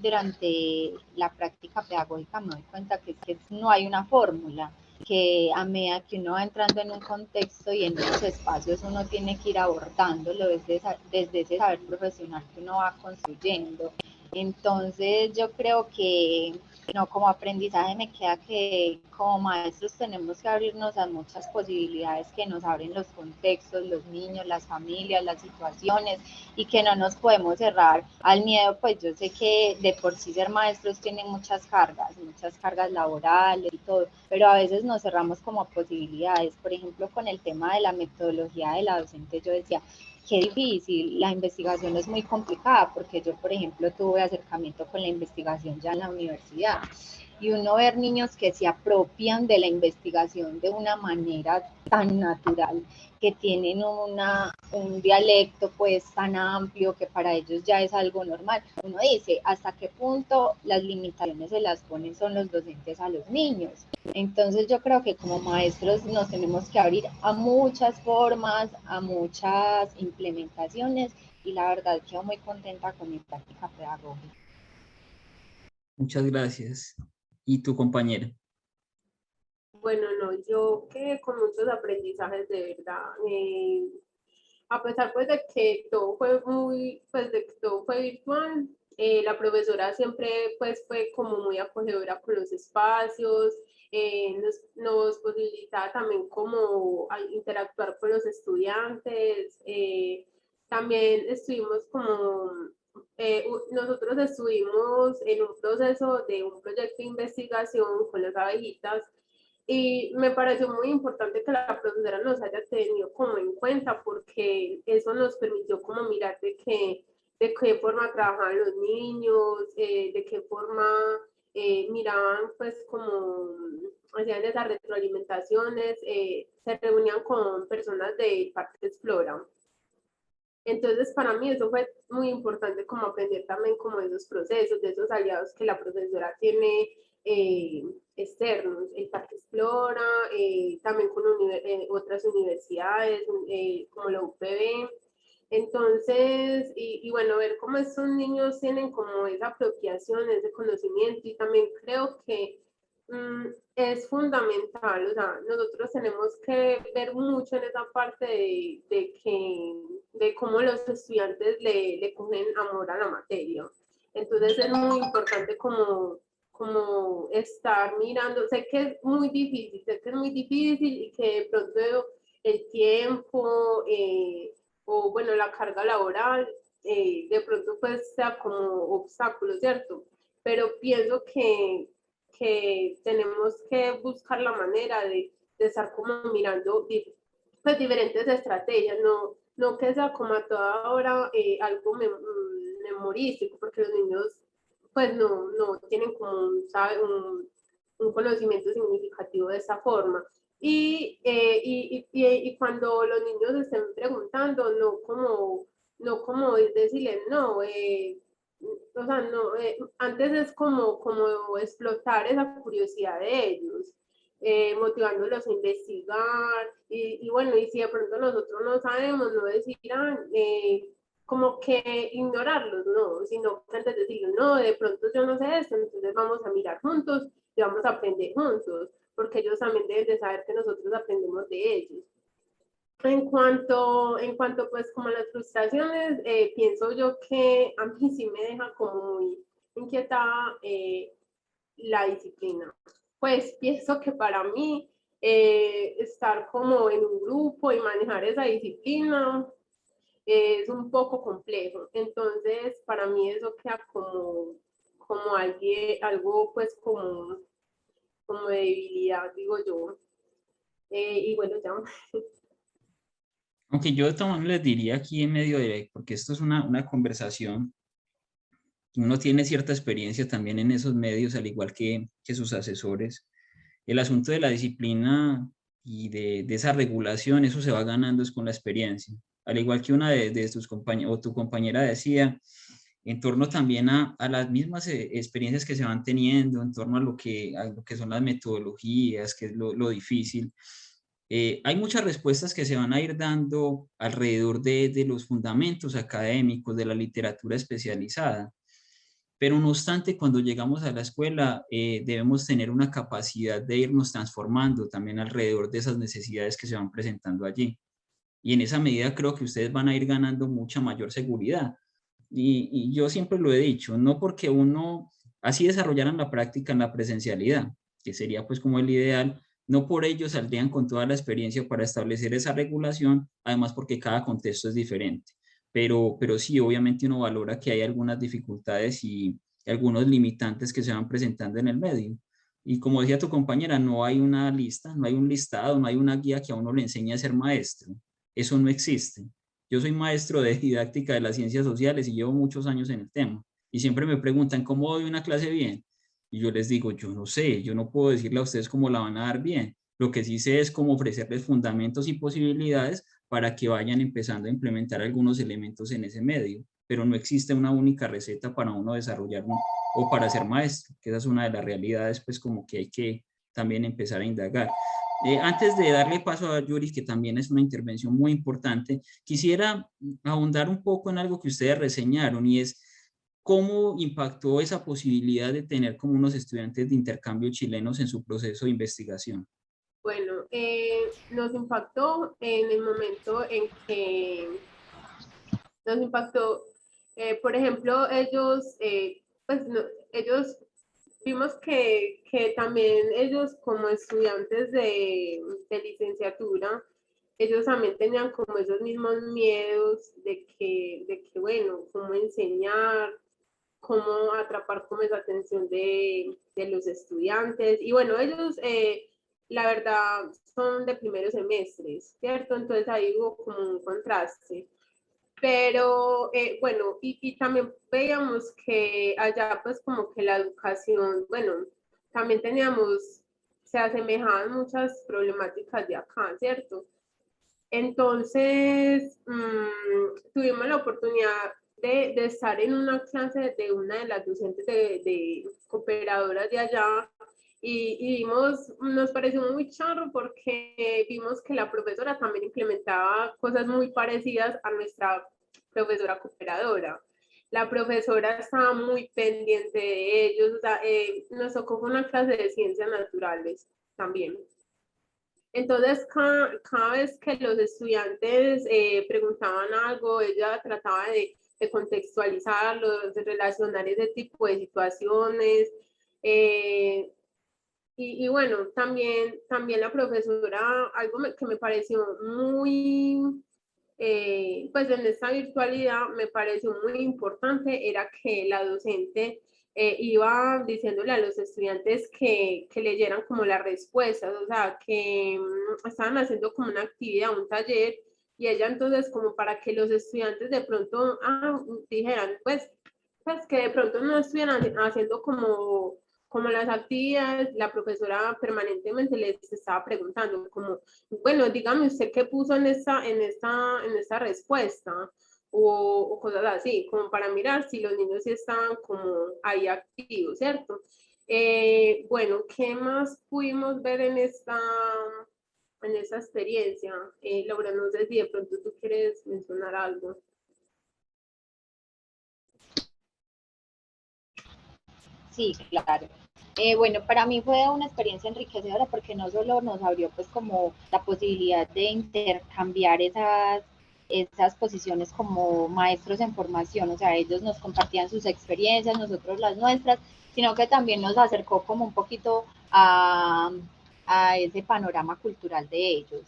Speaker 3: durante la práctica pedagógica me doy cuenta que no hay una fórmula, que a medida que uno va entrando en un contexto y en esos espacios uno tiene que ir abordándolo desde ese saber profesional que uno va construyendo. Entonces yo creo que no, como aprendizaje me queda que como maestros tenemos que abrirnos a muchas posibilidades que nos abren los contextos, los niños, las familias, las situaciones, y que no nos podemos cerrar al miedo. Pues yo sé que de por sí ser maestros tiene muchas cargas laborales y todo, pero a veces nos cerramos como a posibilidades. Por ejemplo, con el tema de la metodología de la docente, yo decía, qué difícil, la investigación es muy complicada, porque yo, por ejemplo, tuve acercamiento con la investigación ya en la universidad, y uno ver niños que se apropian de la investigación de una manera tan natural, que tienen un dialecto pues tan amplio que para ellos ya es algo normal. Uno dice, ¿hasta qué punto las limitaciones se las ponen son los docentes a los niños? Entonces yo creo que como maestros nos tenemos que abrir a muchas formas, a muchas implementaciones, y la verdad quedo muy contenta con mi práctica pedagógica.
Speaker 1: Muchas gracias. ¿Y tu compañera?
Speaker 4: Bueno, no, yo quedé con muchos aprendizajes de verdad. A pesar pues de que todo fue pues de que todo fue virtual, la profesora siempre pues fue como muy acogedora con los espacios, nos posibilitaba también como interactuar con los estudiantes. También estuvimos como, nosotros estuvimos en un proceso de un proyecto de investigación con las abejitas, y me pareció muy importante que la profesora nos haya tenido como en cuenta, porque eso nos permitió como mirar de qué forma trabajaban los niños, de qué forma miraban pues como hacían esas retroalimentaciones, se reunían con personas de Parque Explora. Entonces, para mí eso fue muy importante como aprender también como esos procesos, de esos aliados que la profesora tiene externos, el Parque Explora, también con otras universidades como la UPB. Entonces, y bueno, ver cómo estos niños tienen como esa apropiación, ese conocimiento, y también creo que es fundamental, o sea, nosotros tenemos que ver mucho en esa parte de cómo los estudiantes le cogen amor a la materia. Entonces es muy importante como estar mirando, sé que es muy difícil y que de pronto el tiempo o bueno, la carga laboral de pronto pues sea como obstáculo, ¿cierto? Pero pienso que tenemos que buscar la manera de estar como mirando pues, diferentes estrategias, no que sea como a toda hora algo memorístico, porque los niños pues no tienen como un conocimiento significativo de esa forma. Y cuando los niños estén preguntando, no como decirles, no, o sea, no, antes es como explotar esa curiosidad de ellos, motivándolos a investigar, y bueno, y si de pronto nosotros no sabemos, no decirán, como que ignorarlos, no, sino que antes de decirlo, no, de pronto yo no sé esto, entonces vamos a mirar juntos y vamos a aprender juntos, porque ellos también deben de saber que nosotros aprendemos de ellos. En cuanto pues como a las frustraciones, pienso yo que a mí sí me deja como muy inquietada la disciplina. Pues pienso que para mí estar como en un grupo y manejar esa disciplina es un poco complejo. Entonces, para mí eso queda como algo pues como de debilidad, digo yo. Y bueno, ya.
Speaker 1: Aunque yo también les diría aquí en medio directo, porque esto es una conversación, uno tiene cierta experiencia también en esos medios, al igual que sus asesores. El asunto de la disciplina y de esa regulación, eso se va ganando es con la experiencia. Al igual que una de tus compañeros o tu compañera decía, en torno también a las mismas experiencias que se van teniendo, en torno a lo que son las metodologías, que es lo difícil. Hay muchas respuestas que se van a ir dando alrededor de los fundamentos académicos, de la literatura especializada. Pero no obstante, cuando llegamos a la escuela, debemos tener una capacidad de irnos transformando también alrededor de esas necesidades que se van presentando allí. Y en esa medida creo que ustedes van a ir ganando mucha mayor seguridad. Y yo siempre lo he dicho, no porque uno así desarrollaran la práctica en la presencialidad, que sería pues como el ideal, no por ello saldrían con toda la experiencia para establecer esa regulación, además porque cada contexto es diferente. Pero sí, obviamente uno valora que hay algunas dificultades y algunos limitantes que se van presentando en el medio. Y como decía tu compañera, no hay una lista, no hay un listado, no hay una guía que a uno le enseñe a ser maestro. Eso no existe. Yo soy maestro de didáctica de las ciencias sociales y llevo muchos años en el tema. Y siempre me preguntan, ¿cómo doy una clase bien? Y yo les digo, yo no sé, yo no puedo decirle a ustedes cómo la van a dar bien. Lo que sí sé es cómo ofrecerles fundamentos y posibilidades para que vayan empezando a implementar algunos elementos en ese medio. Pero no existe una única receta para uno desarrollar o para ser maestro, que esa es una de las realidades, pues como que hay que también empezar a indagar. Antes de darle paso a Yuri, que también es una intervención muy importante, quisiera ahondar un poco en algo que ustedes reseñaron y es cómo impactó esa posibilidad de tener como unos estudiantes de intercambio chilenos en su proceso de investigación.
Speaker 4: Bueno, nos impactó en el momento en que nos impactó, por ejemplo, pues ellos vimos que también ellos como estudiantes de licenciatura, ellos también tenían como esos mismos miedos de que bueno, cómo enseñar, cómo atrapar como esa atención de los estudiantes. Y bueno, ellos, la verdad, son de primeros semestres, ¿cierto? Entonces ahí hubo como un contraste. Pero bueno, y también veíamos que allá pues como que la educación, bueno, también teníamos se asemejaban muchas problemáticas de acá, ¿cierto? Entonces, tuvimos la oportunidad de estar en una clase de una de las docentes de cooperadoras de allá y vimos, nos pareció muy charro porque vimos que la profesora también implementaba cosas muy parecidas a nuestra profesora cooperadora. La profesora estaba muy pendiente de ellos, o sea, nos tocó una clase de ciencias naturales también. Entonces, cada vez que los estudiantes preguntaban algo, ella trataba de contextualizarlos, de relacionar ese tipo de situaciones. Y bueno, también la profesora, algo que me pareció muy, pues en esta virtualidad me pareció muy importante, era que la docente iba diciéndole a los estudiantes que leyeran como las respuestas, o sea, que estaban haciendo como una actividad, un taller, y ella entonces como para que los estudiantes de pronto dijeran, pues que de pronto no estuvieran haciendo como las actividades, la profesora permanentemente les estaba preguntando como, bueno, dígame usted qué puso en esta respuesta o cosas así, como para mirar si los niños sí estaban como ahí activos, ¿cierto? Bueno, ¿qué más pudimos ver en esta experiencia? Laura, no sé si de pronto tú quieres mencionar algo.
Speaker 3: Sí, claro. Bueno, para mí fue una experiencia enriquecedora porque no solo nos abrió pues como la posibilidad de intercambiar esas posiciones como maestros en formación, o sea, ellos nos compartían sus experiencias, nosotros las nuestras, sino que también nos acercó como un poquito a ese panorama cultural de ellos.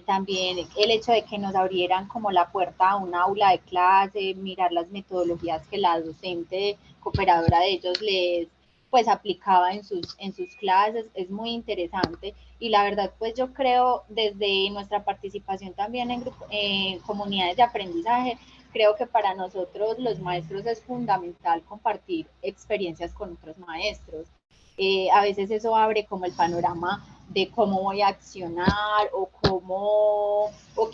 Speaker 3: También el hecho de que nos abrieran como la puerta a un aula de clase, mirar las metodologías que la docente cooperadora de ellos les pues aplicaba en sus clases, es muy interesante y la verdad pues yo creo desde nuestra participación también en comunidades de aprendizaje, creo que para nosotros los maestros es fundamental compartir experiencias con otros maestros. A veces eso abre como el panorama de cómo voy a accionar o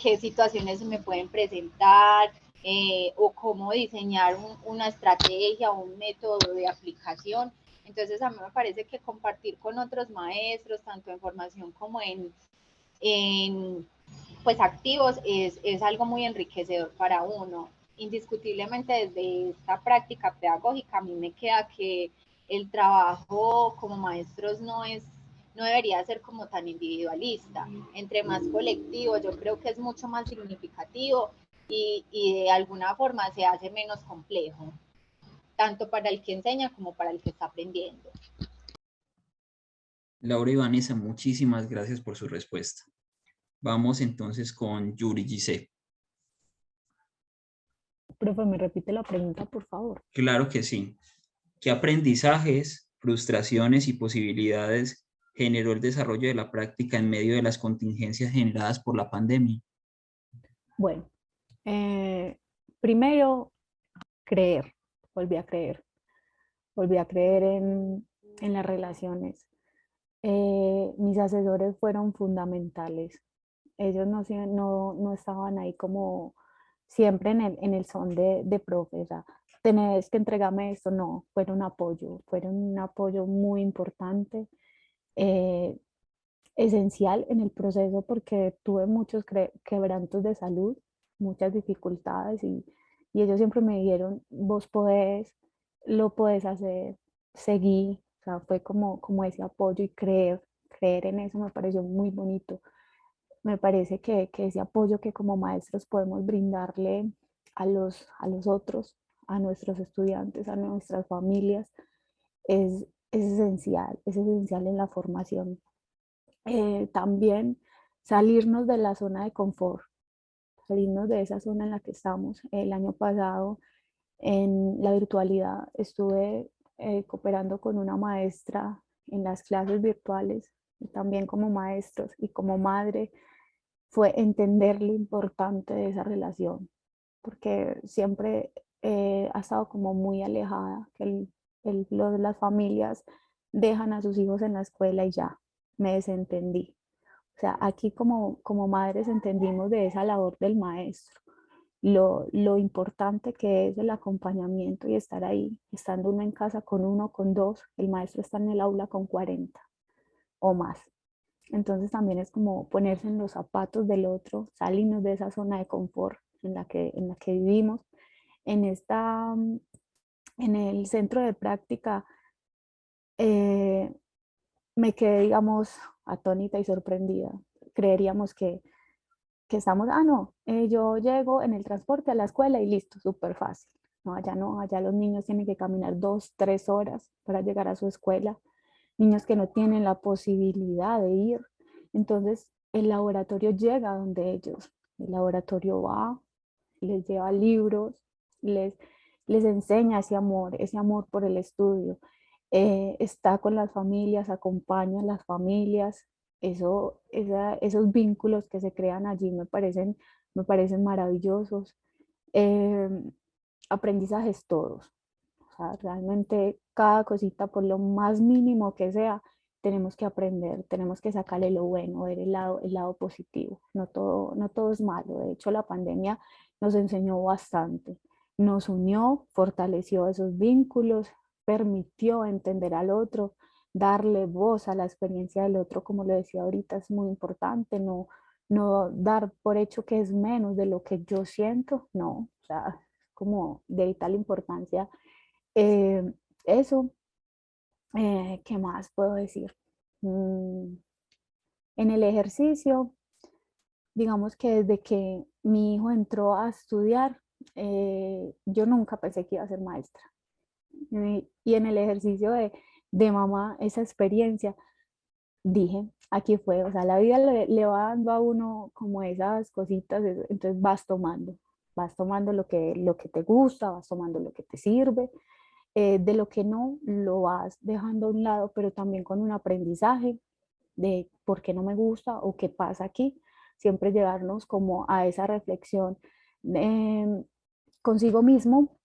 Speaker 3: qué situaciones me pueden presentar, o cómo diseñar una estrategia o un método de aplicación. Entonces a mí me parece que compartir con otros maestros, tanto en formación como en pues activos, es algo muy enriquecedor para uno. Indiscutiblemente desde esta práctica pedagógica a mí me queda que el trabajo como maestros no debería ser como tan individualista. Entre más colectivo, yo creo que es mucho más significativo y de alguna forma se hace menos complejo, tanto para el que enseña como para el que está aprendiendo.
Speaker 1: Laura y Vanessa, muchísimas gracias por su respuesta. Vamos entonces con Yuri Gisé.
Speaker 5: Profe, ¿me repite la pregunta, por favor?
Speaker 1: Claro que sí. ¿Qué aprendizajes, frustraciones y posibilidades generó el desarrollo de la práctica en medio de las contingencias generadas por la pandemia?
Speaker 5: Bueno, primero, creer, volví a creer, volví a creer en las relaciones. Mis asesores fueron fundamentales. Ellos no estaban ahí como siempre en el son de profe, o sea, tenés que entregarme esto, no, fueron un apoyo muy importante, eh, esencial en el proceso porque tuve muchos quebrantos de salud, muchas dificultades y ellos siempre me dijeron, vos podés, lo podés hacer, seguí, o sea, fue como ese apoyo y creer en eso me pareció muy bonito. Me parece que ese apoyo que como maestros podemos brindarle a los otros, a nuestros estudiantes, a nuestras familias, es esencial en la formación. También salirnos de la zona de confort, salirnos de esa zona en la que estamos. El año pasado en la virtualidad estuve cooperando con una maestra en las clases virtuales y también como maestros y como madre fue entender lo importante de esa relación, porque siempre ha estado como muy alejada, que las familias dejan a sus hijos en la escuela y ya, me desentendí. O sea, aquí como madres entendimos de esa labor del maestro, lo importante que es el acompañamiento y estar ahí, estando uno en casa con uno, con dos, el maestro está en el aula con 40 o más. Entonces también es como ponerse en los zapatos del otro, salirnos de esa zona de confort en la que vivimos. En, esta, en el centro de práctica eh, me quedé, digamos, atónita y sorprendida. Creeríamos que estamos, no, yo llego en el transporte a la escuela y listo, súper fácil. No, allá los niños tienen que caminar 2, 3 horas para llegar a su escuela, niños que no tienen la posibilidad de ir. Entonces, el laboratorio llega donde ellos, el laboratorio va, les lleva libros, les, les enseña ese amor por el estudio. Está con las familias, acompaña a las familias. Esos vínculos que se crean allí me parecen maravillosos. Eh, Aprendizajes todos. O sea, realmente cada cosita, por lo más mínimo que sea, tenemos que aprender, tenemos que sacarle lo bueno, ver el lado positivo. No todo es malo. De hecho, la pandemia nos enseñó bastante. Nos unió, fortaleció esos vínculos, permitió entender al otro, darle voz a la experiencia del otro, como lo decía ahorita, es muy importante, no dar por hecho que es menos de lo que yo siento, no, o sea, como de vital importancia eh, eso. ¿Qué más puedo decir? Mm, en el ejercicio, digamos que desde que mi hijo entró a estudiar, yo nunca pensé que iba a ser maestra. Y en el ejercicio de mamá, esa experiencia, dije, aquí fue, o sea, la vida le va dando a uno como esas cositas, entonces vas tomando lo que te gusta, vas tomando lo que te sirve, de lo que no lo vas dejando a un lado, pero también con un aprendizaje de por qué no me gusta o qué pasa aquí, siempre llevarnos como a esa reflexión eh, consigo mismo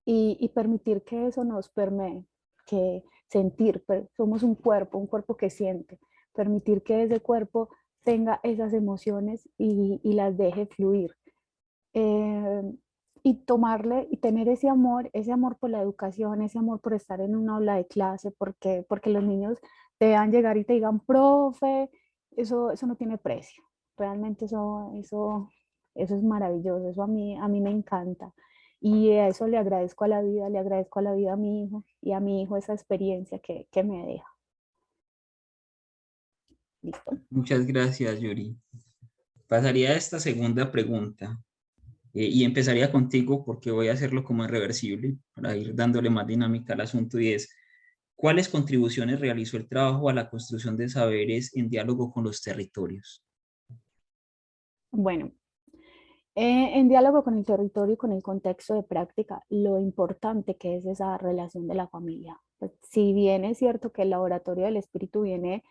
Speaker 5: y permitir que eso nos permee, que sentir, somos un cuerpo que siente, permitir que ese cuerpo tenga esas emociones y las deje fluir. Eh, y tomarle y tener ese amor por la educación, ese amor por estar en una aula de clase, porque los niños te vean llegar y te digan, profe, eso no tiene precio. Realmente eso es maravilloso, eso a mí me encanta. Y a eso le agradezco a la vida, le agradezco a la vida a mi hijo y a mi hijo esa experiencia que me deja. ¿Listo?
Speaker 1: Muchas gracias, Yuri. Pasaría a esta segunda pregunta y empezaría contigo porque voy a hacerlo como en reversible para ir dándole más dinámica al asunto y es, ¿cuáles contribuciones realizó el trabajo a la construcción de saberes en diálogo con los territorios?
Speaker 5: Bueno, en diálogo con el territorio y con el contexto de práctica, lo importante que es esa relación de la familia. Pues, si bien es cierto que el Laboratorio del Espíritu viene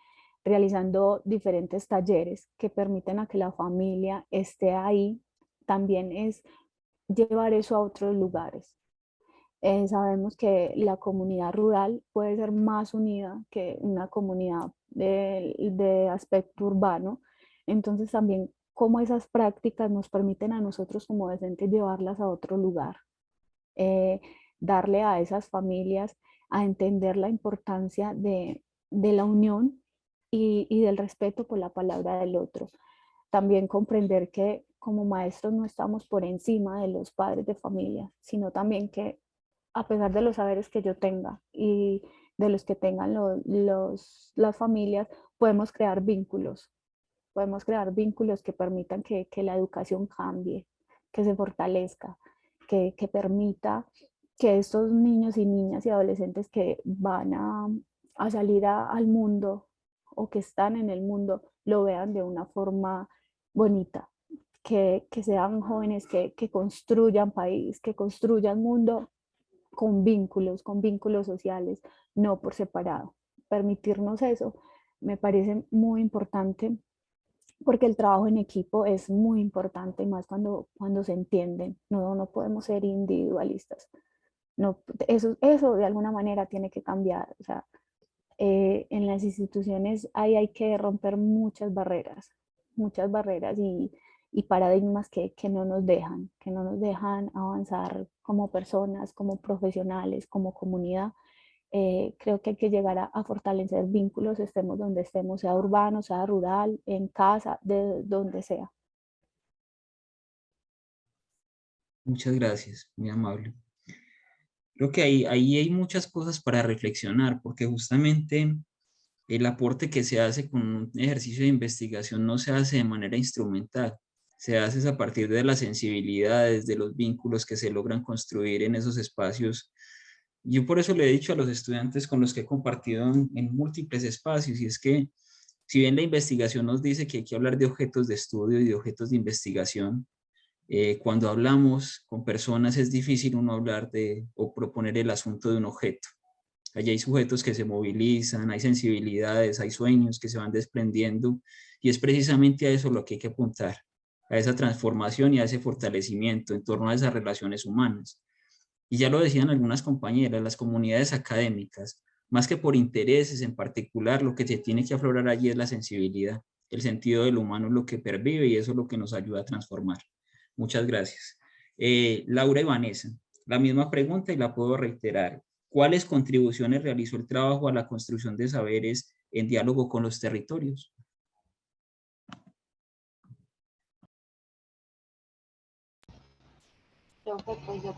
Speaker 5: realizando diferentes talleres que permiten a que la familia esté ahí, también es llevar eso a otros lugares. Sabemos que la comunidad rural puede ser más unida que una comunidad de aspecto urbano, entonces también cómo esas prácticas nos permiten a nosotros como docentes llevarlas a otro lugar, eh, darle a esas familias a entender la importancia de la unión y del respeto por la palabra del otro. También comprender que como maestros no estamos por encima de los padres de familia, sino también que a pesar de los saberes que yo tenga y de los que tengan las familias, podemos crear vínculos que permitan que la educación cambie, que se fortalezca, que permita que estos niños y niñas y adolescentes que van a salir al mundo o que están en el mundo lo vean de una forma bonita, que sean jóvenes que construyan país, que construyan mundo con vínculos sociales, no por separado. Permitirnos eso me parece muy importante porque el trabajo en equipo es muy importante, más cuando se entienden. No podemos ser individualistas. No, eso de alguna manera tiene que cambiar. O sea, En las instituciones hay que romper muchas barreras y paradigmas que no nos dejan avanzar como personas, como profesionales, como comunidad. Creo que hay que llegar a fortalecer vínculos, estemos donde estemos, sea urbano, sea rural, en casa, de donde sea.
Speaker 1: Muchas gracias, muy amable. Creo que ahí hay muchas cosas para reflexionar, porque justamente el aporte que se hace con un ejercicio de investigación no se hace de manera instrumental, se hace a partir de las sensibilidades, de los vínculos que se logran construir en esos espacios. Yo por eso le he dicho a los estudiantes con los que he compartido en múltiples espacios, y es que si bien la investigación nos dice que hay que hablar de objetos de estudio y de objetos de investigación, cuando hablamos con personas es difícil uno hablar de o proponer el asunto de un objeto. Allí hay sujetos que se movilizan, hay sensibilidades, hay sueños que se van desprendiendo y es precisamente a eso lo que hay que apuntar, a esa transformación y a ese fortalecimiento en torno a esas relaciones humanas. Y ya lo decían algunas compañeras, las comunidades académicas, más que por intereses en particular, lo que se tiene que aflorar allí es la sensibilidad. El sentido del humano es lo que pervive y eso es lo que nos ayuda a transformar. Muchas gracias. Laura y Vanessa, la misma pregunta y la puedo reiterar. ¿Cuáles contribuciones realizó el trabajo a la construcción de saberes en diálogo con los territorios?
Speaker 3: Yo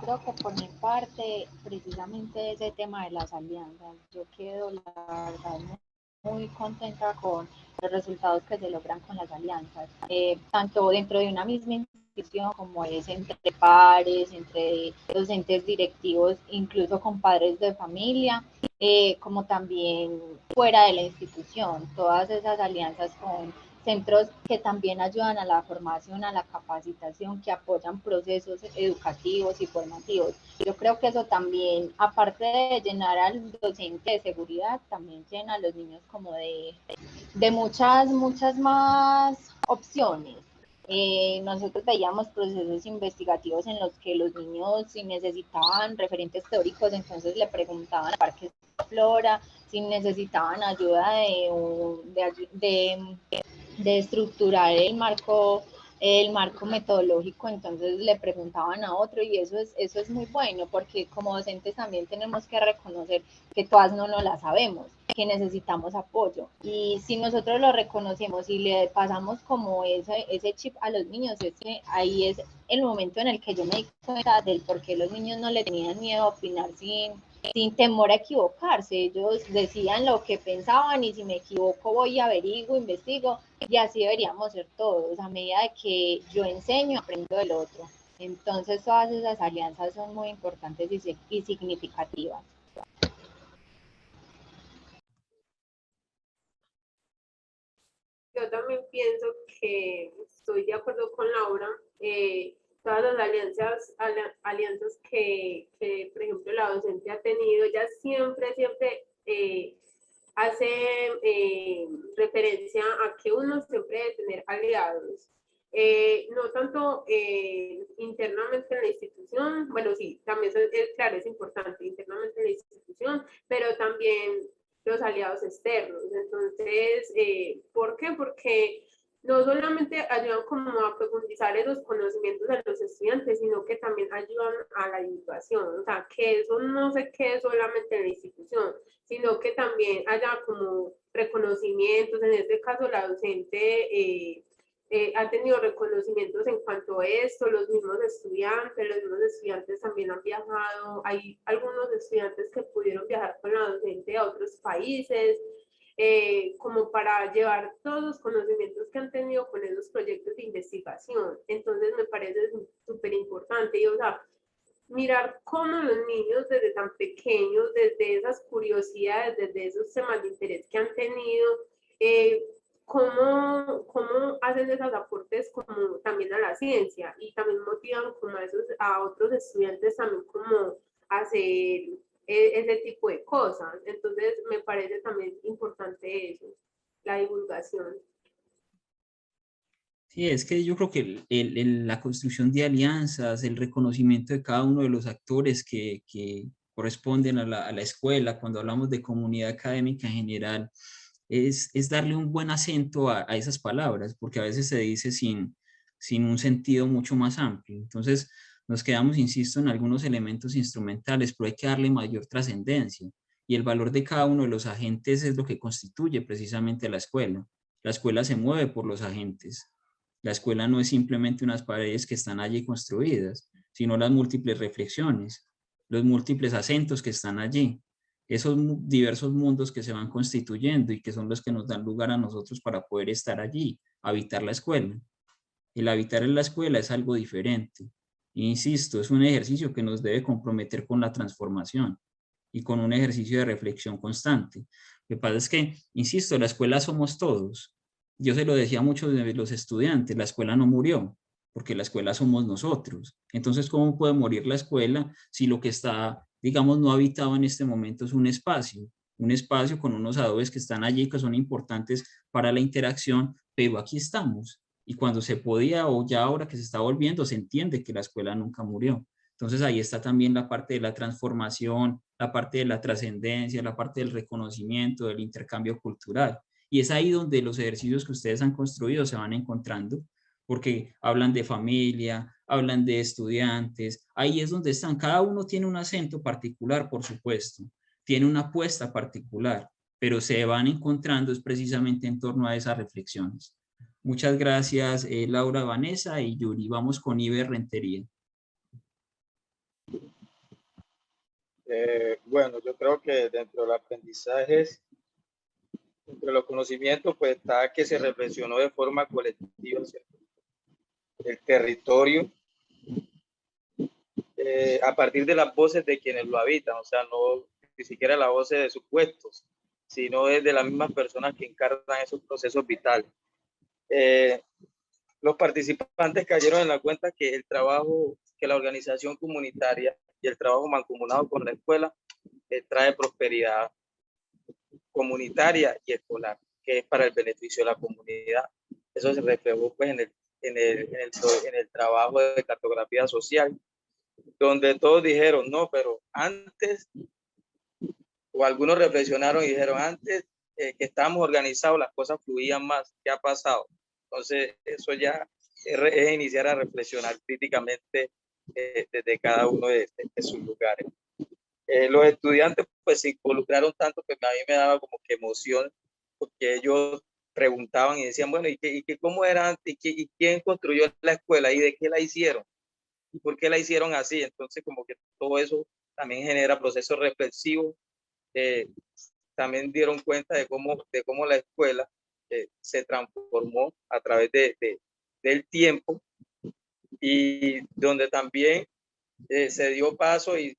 Speaker 3: creo que por mi parte, precisamente ese tema de las alianzas, yo quedo la verdad muy contenta con los resultados que se logran con las alianzas, tanto dentro de una misma institución como es entre pares, entre docentes directivos, incluso con padres de familia, como también fuera de la institución, todas esas alianzas con centros que también ayudan a la formación, a la capacitación, que apoyan procesos educativos y formativos. Yo creo que eso también, aparte de llenar al docente de seguridad, también llena a los niños como de muchas más opciones. Nosotros veíamos procesos investigativos en los que los niños, si necesitaban referentes teóricos, entonces le preguntaban a Parques de Flora, si necesitaban ayuda de estructurar el marco metodológico, entonces le preguntaban a otro y eso es muy bueno porque como docentes también tenemos que reconocer que todas no nos las sabemos, que necesitamos apoyo y si nosotros lo reconocemos y le pasamos como ese chip a los niños, es que ahí es el momento en el que yo me di cuenta del por qué los niños no le tenían miedo a opinar sin temor a equivocarse. Ellos decían lo que pensaban y si me equivoco voy, averiguo, investigo y así deberíamos ser todos. A medida de que yo enseño, aprendo del otro. Entonces todas esas alianzas son muy importantes y significativas.
Speaker 4: Yo también pienso que estoy de acuerdo con Laura. Todas las alianzas que, por ejemplo, la docente ha tenido, ella siempre hace referencia a que uno siempre debe tener aliados. No tanto internamente en la institución, bueno, sí, también claro, es importante internamente en la institución, pero también los aliados externos. Entonces, ¿por qué? Porque no solamente ayudan como a profundizar esos conocimientos de los estudiantes, sino que también ayudan a la educación. O sea, que eso no se quede solamente en la institución, sino que también haya como reconocimientos. En este caso, la docente ha tenido reconocimientos en cuanto a esto, los mismos estudiantes también han viajado, hay algunos estudiantes que pudieron viajar con la docente a otros países, como para llevar todos los conocimientos que han tenido con esos proyectos de investigación. Entonces me parece súper importante, y o sea, mirar cómo los niños desde tan pequeños, desde esas curiosidades, desde esos temas de interés que han tenido, cómo hacen esos aportes como también a la ciencia y también motivan como a otros estudiantes también como a hacer ese tipo de cosas. Entonces me parece también importante eso, la divulgación.
Speaker 1: Sí, es que yo creo que la construcción de alianzas, el reconocimiento de cada uno de los actores que corresponden a la escuela, cuando hablamos de comunidad académica en general, es darle un buen acento a esas palabras, porque a veces se dice sin un sentido mucho más amplio. Entonces, nos quedamos, insisto, en algunos elementos instrumentales, pero hay que darle mayor trascendencia. Y el valor de cada uno de los agentes es lo que constituye precisamente la escuela. La escuela se mueve por los agentes. La escuela no es simplemente unas paredes que están allí construidas, sino las múltiples reflexiones, los múltiples acentos que están allí, esos diversos mundos que se van constituyendo y que son los que nos dan lugar a nosotros para poder estar allí, habitar la escuela. El habitar en la escuela es algo diferente. Insisto, es un ejercicio que nos debe comprometer con la transformación y con un ejercicio de reflexión constante. Lo que pasa es que, insisto, la escuela somos todos. Yo se lo decía a muchos de los estudiantes, la escuela no murió, porque la escuela somos nosotros. Entonces, ¿cómo puede morir la escuela si lo que está, digamos, no habitado en este momento es un espacio con unos adobes que están allí, que son importantes para la interacción, pero aquí estamos. Y cuando se podía, o ya ahora que se está volviendo, se entiende que la escuela nunca murió. Entonces ahí está también la parte de la transformación, la parte de la trascendencia, la parte del reconocimiento, del intercambio cultural. Y es ahí donde los ejercicios que ustedes han construido se van encontrando, porque hablan de familia, hablan de estudiantes, ahí es donde están. Cada uno tiene un acento particular, por supuesto, tiene una apuesta particular, pero se van encontrando es precisamente en torno a esas reflexiones. Muchas gracias, Laura, Vanessa y Yuri. Vamos con Iber Rentería.
Speaker 2: Bueno, yo creo que dentro de los aprendizajes, entre los conocimientos, pues está que se reflexionó de forma colectiva, ¿cierto? El territorio a partir de las voces de quienes lo habitan, o sea, no ni siquiera las voces de supuestos, sino es de las mismas personas que encarnan esos procesos vitales. Los participantes cayeron en la cuenta que el trabajo, que la organización comunitaria y el trabajo mancomunado con la escuela trae prosperidad comunitaria y escolar, que es para el beneficio de la comunidad. Eso se reflejó pues en el trabajo de cartografía social, donde todos dijeron, no, pero antes, o algunos reflexionaron y dijeron, antes que estábamos organizados, las cosas fluían más. ¿Qué ha pasado? Entonces, eso ya es iniciar a reflexionar críticamente desde cada uno de sus lugares. Los estudiantes pues se involucraron tanto que a mí me daba como que emoción, porque ellos preguntaban y decían, bueno, ¿y cómo era antes? ¿Y quién construyó la escuela? ¿Y de qué la hicieron? ¿Y por qué la hicieron así? Entonces, como que todo eso también genera procesos reflexivos. También dieron cuenta de cómo la escuela se transformó a través del tiempo, y donde también se dio paso y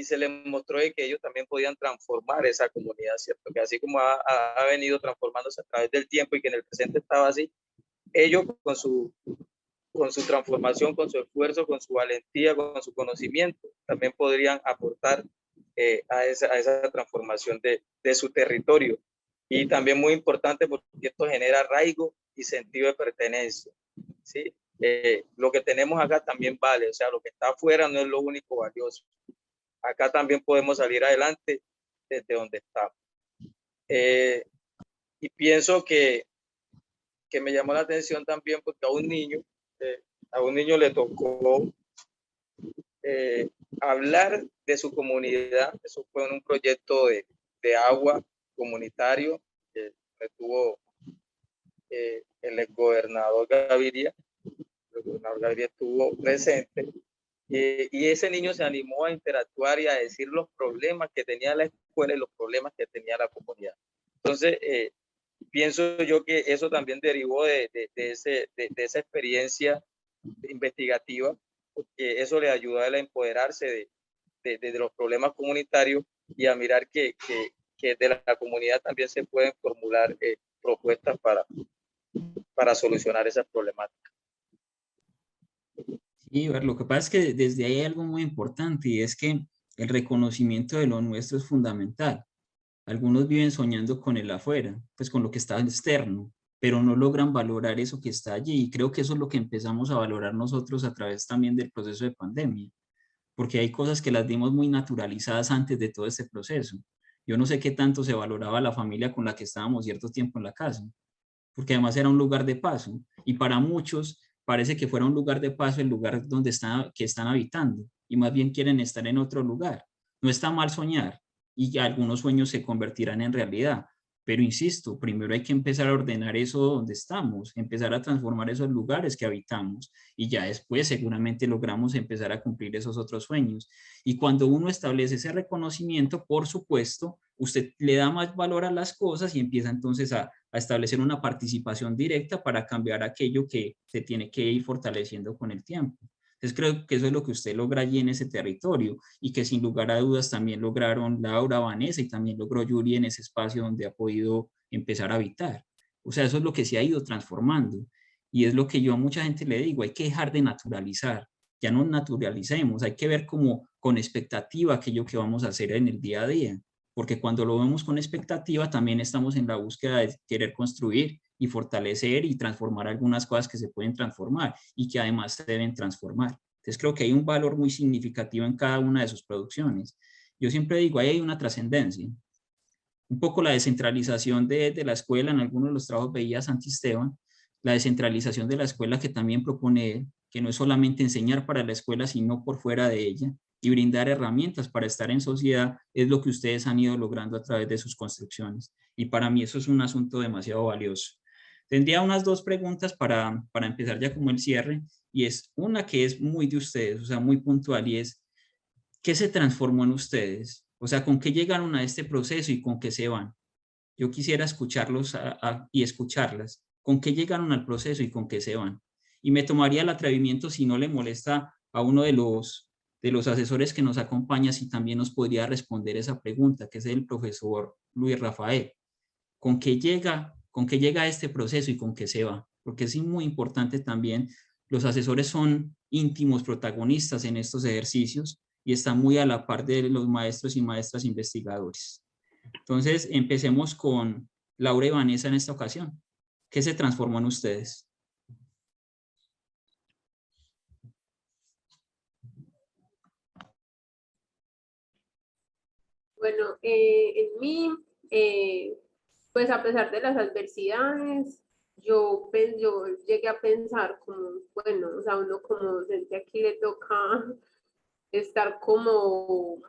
Speaker 2: se les mostró de que ellos también podían transformar esa comunidad, ¿cierto? Que así como ha venido transformándose a través del tiempo y que en el presente estaba así, ellos con su transformación, con su esfuerzo, con su valentía, con su conocimiento, también podrían aportar a esa transformación de su territorio. Y también muy importante porque esto genera arraigo y sentido de pertenencia, ¿sí? Lo que tenemos acá también vale, o sea, lo que está afuera no es lo único valioso. Acá también podemos salir adelante desde donde estamos. Y pienso que me llamó la atención también porque a un niño le tocó hablar de su comunidad. Eso fue en un proyecto de agua comunitario que tuvo el exgobernador Gaviria. El gobernador Gaviria estuvo presente. Y ese niño se animó a interactuar y a decir los problemas que tenía la escuela y los problemas que tenía la comunidad. Entonces, pienso yo que eso también derivó de esa experiencia investigativa, porque eso le ayudó a él a empoderarse de los problemas comunitarios y a mirar que de la comunidad también se pueden formular propuestas para solucionar esas problemáticas.
Speaker 1: Sí, lo que pasa es que desde ahí hay algo muy importante, y es que el reconocimiento de lo nuestro es fundamental. Algunos viven soñando con el afuera, pues con lo que está externo, pero no logran valorar eso que está allí. Y creo que eso es lo que empezamos a valorar nosotros a través también del proceso de pandemia. porque hay cosas que las dimos muy naturalizadas antes de todo este proceso. Yo no sé qué tanto se valoraba la familia con la que estábamos cierto tiempo en la casa, porque además era un lugar de paso, y para muchos parece que fuera un lugar de paso el lugar donde que están habitando, y más bien quieren estar en otro lugar. No está mal soñar, y algunos sueños se convertirán en realidad, pero insisto, primero hay que empezar a ordenar eso donde estamos, empezar a transformar esos lugares que habitamos, y ya después seguramente logramos empezar a cumplir esos otros sueños. Y cuando uno establece ese reconocimiento, por supuesto, usted le da más valor a las cosas y empieza entonces a establecer una participación directa para cambiar aquello que se tiene que ir fortaleciendo con el tiempo. Entonces creo que eso es lo que usted logra allí en ese territorio y que sin lugar a dudas también lograron Laura, Vanessa y también logró Yuri en ese espacio donde ha podido empezar a habitar. O sea, eso es lo que se ha ido transformando y es lo que yo a mucha gente le digo, hay que dejar de naturalizar, ya no naturalicemos, hay que ver como con expectativa aquello que vamos a hacer en el día a día, porque cuando lo vemos con expectativa también estamos en la búsqueda de querer construir y fortalecer y transformar algunas cosas que se pueden transformar y que además se deben transformar. Entonces creo que hay un valor muy significativo en cada una de sus producciones. Yo siempre digo, ahí hay una trascendencia. Un poco la descentralización de la escuela, en algunos de los trabajos veía Santi Esteban, la descentralización de la escuela que también propone él, que no es solamente enseñar para la escuela, sino por fuera de ella, y brindar herramientas para estar en sociedad, es lo que ustedes han ido logrando a través de sus construcciones. Y para mí eso es un asunto demasiado valioso. Tendría unas dos preguntas para empezar ya como el cierre, y es una que es muy de ustedes, o sea, muy puntual, y es, ¿qué se transformó en ustedes? O sea, ¿con qué llegaron a este proceso y con qué se van? Yo quisiera escucharlos y escucharlas. ¿Con qué llegaron al proceso y con qué se van? Y me tomaría el atrevimiento, si no le molesta a uno de los asesores que nos acompaña, si también nos podría responder esa pregunta, que es el profesor Luis Rafael. Con qué llega a este proceso y con qué se va? Porque es muy importante también, los asesores son íntimos protagonistas en estos ejercicios y están muy a la par de los maestros y maestras investigadores. Entonces, empecemos con Laura y Vanessa en esta ocasión. ¿Qué se transformó en ustedes?
Speaker 4: Bueno, en mí, pues a pesar de las adversidades, yo llegué a pensar como, bueno, o sea, uno como docente aquí le toca estar como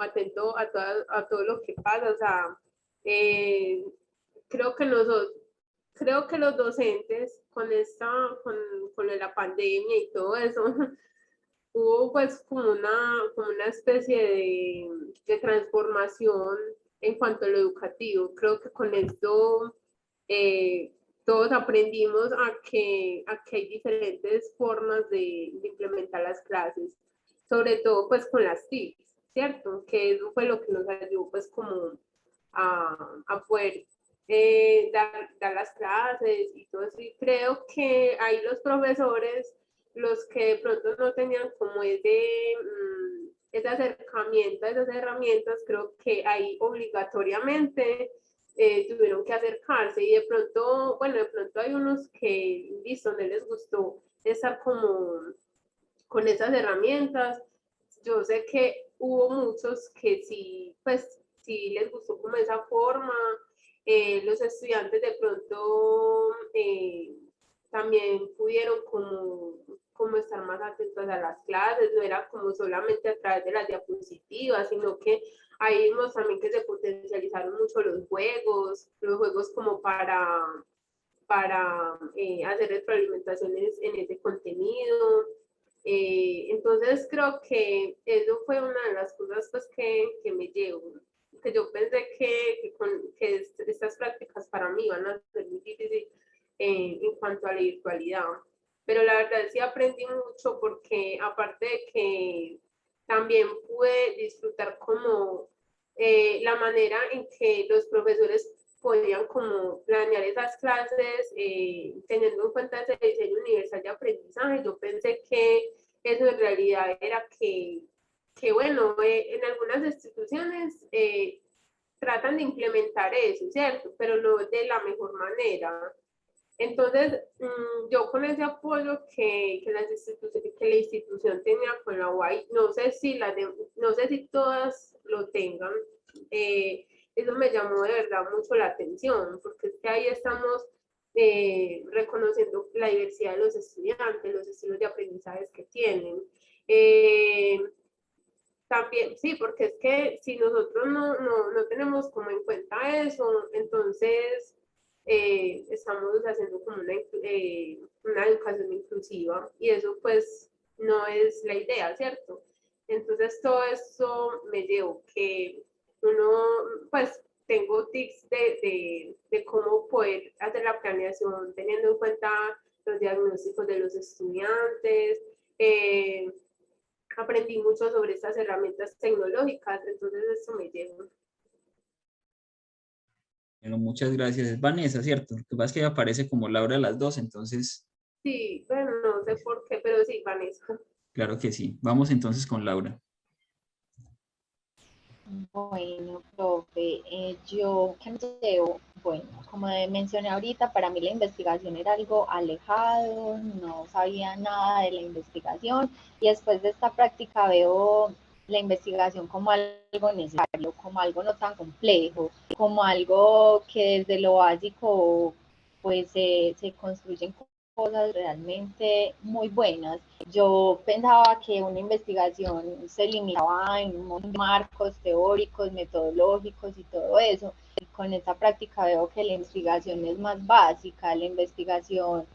Speaker 4: atento a todo lo que pasa, o sea, eh, creo que nosotros, creo que los docentes con la pandemia y todo eso, hubo pues como una especie de transformación en cuanto a lo educativo. Creo que con esto eh, todos aprendimos a que hay diferentes formas de implementar las clases, sobre todo pues con las TICs, ¿cierto? Que eso fue lo que nos ayudó pues como a poder dar las clases y todo eso. Y creo que ahí los profesores, los que de pronto no tenían como ese acercamiento a esas herramientas, creo que ahí obligatoriamente tuvieron que acercarse y de pronto, bueno, de pronto hay unos que, listo, no les gustó estar como con esas herramientas. Yo sé que hubo muchos que sí, pues sí les gustó como esa forma. Los estudiantes de pronto también pudieron como estar más atentos a las clases, no era como solamente a través de las diapositivas, sino que ahí vimos también que se potencializaron mucho los juegos como para hacer retroalimentaciones en ese contenido. Entonces creo que eso fue una de las cosas pues, que me llevo, que yo pensé que estas prácticas para mí van a ser muy difíciles en cuanto a la virtualidad. Pero la verdad sí aprendí mucho porque aparte de que también pude disfrutar como la manera en que los profesores podían como planear esas clases teniendo en cuenta ese diseño universal de aprendizaje. Yo pensé que eso en realidad era que bueno, en algunas instituciones tratan de implementar eso, ¿cierto? Pero no de la mejor manera. Entonces, yo con ese apoyo que la institución tenía con la UAI, no sé si todas lo tengan, eso me llamó de verdad mucho la atención, porque es que ahí estamos reconociendo la diversidad de los estudiantes, los estilos de aprendizajes que tienen. También, sí, porque es que si nosotros no tenemos como en cuenta eso, entonces estamos haciendo como una educación inclusiva y eso pues no es la idea, ¿cierto? Entonces todo eso me llevó que uno, pues tengo tips de cómo poder hacer la planeación teniendo en cuenta los diagnósticos de los estudiantes, aprendí mucho sobre estas herramientas tecnológicas, entonces eso me lleva.
Speaker 1: Bueno, muchas gracias. Es Vanessa, ¿cierto? Lo que pasa es que ella aparece como Laura a las dos, entonces,
Speaker 4: Sí, bueno, no sé por qué, pero sí, Vanessa.
Speaker 1: claro que sí. Vamos entonces con Laura.
Speaker 3: Bueno, profe, yo qué me llevo, bueno, como mencioné ahorita, para mí la investigación era algo alejado, no sabía nada de la investigación y después de esta práctica veo la investigación como algo necesario, como algo no tan complejo, como algo que desde lo básico pues se construyen cosas realmente muy buenas. Yo pensaba que una investigación se limitaba en unos marcos teóricos, metodológicos y todo eso. Y con esta práctica veo que la investigación es más básica, la investigación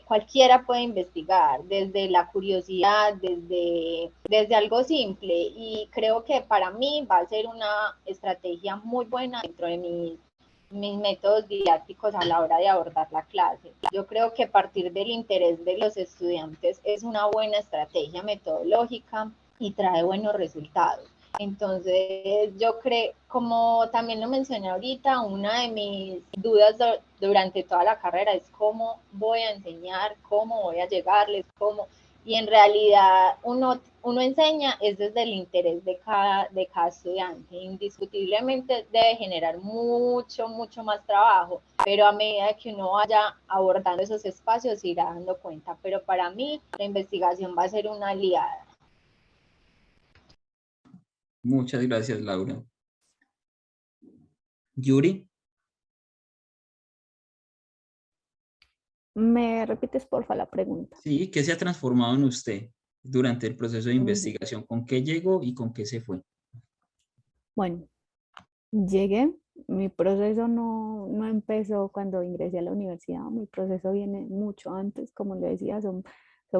Speaker 3: cualquiera puede investigar, desde la curiosidad, desde algo simple. Y creo que para mí va a ser una estrategia muy buena dentro de mis métodos didácticos a la hora de abordar la clase. Yo creo que partir del interés de los estudiantes es una buena estrategia metodológica y trae buenos resultados. Entonces, yo creo, como también lo mencioné ahorita, una de mis dudas durante toda la carrera es cómo voy a enseñar, cómo voy a llegarles, cómo... Y en realidad uno enseña es desde el interés de cada estudiante. Indiscutiblemente debe generar mucho más trabajo, pero a medida que uno vaya abordando esos espacios se irá dando cuenta. Pero para mí la investigación va a ser una aliada.
Speaker 1: Muchas gracias, Laura. Yuri.
Speaker 5: ¿Me repites, porfa, la pregunta?
Speaker 1: Sí, ¿qué se ha transformado en usted durante el proceso de investigación? ¿Con qué llegó y con qué se fue?
Speaker 5: Bueno, llegué, mi proceso no empezó cuando ingresé a la universidad, mi proceso viene mucho antes, como le decía, son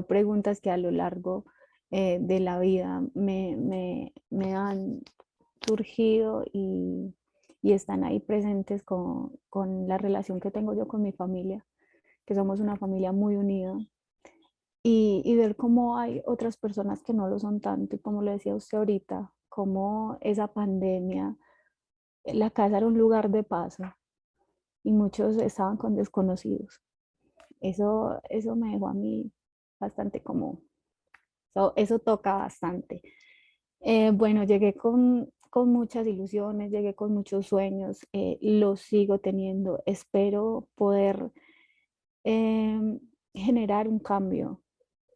Speaker 5: preguntas que a lo largo de la vida me han surgido y están ahí presentes con la relación que tengo yo con mi familia, que somos una familia muy unida, y ver cómo hay otras personas que no lo son tanto, y como lo decía usted ahorita, cómo esa pandemia, la casa era un lugar de paso y muchos estaban con desconocidos. Eso me dejó a mí bastante como, eso toca bastante. Bueno, llegué con muchas ilusiones, llegué con muchos sueños, los sigo teniendo. Espero poder generar un cambio,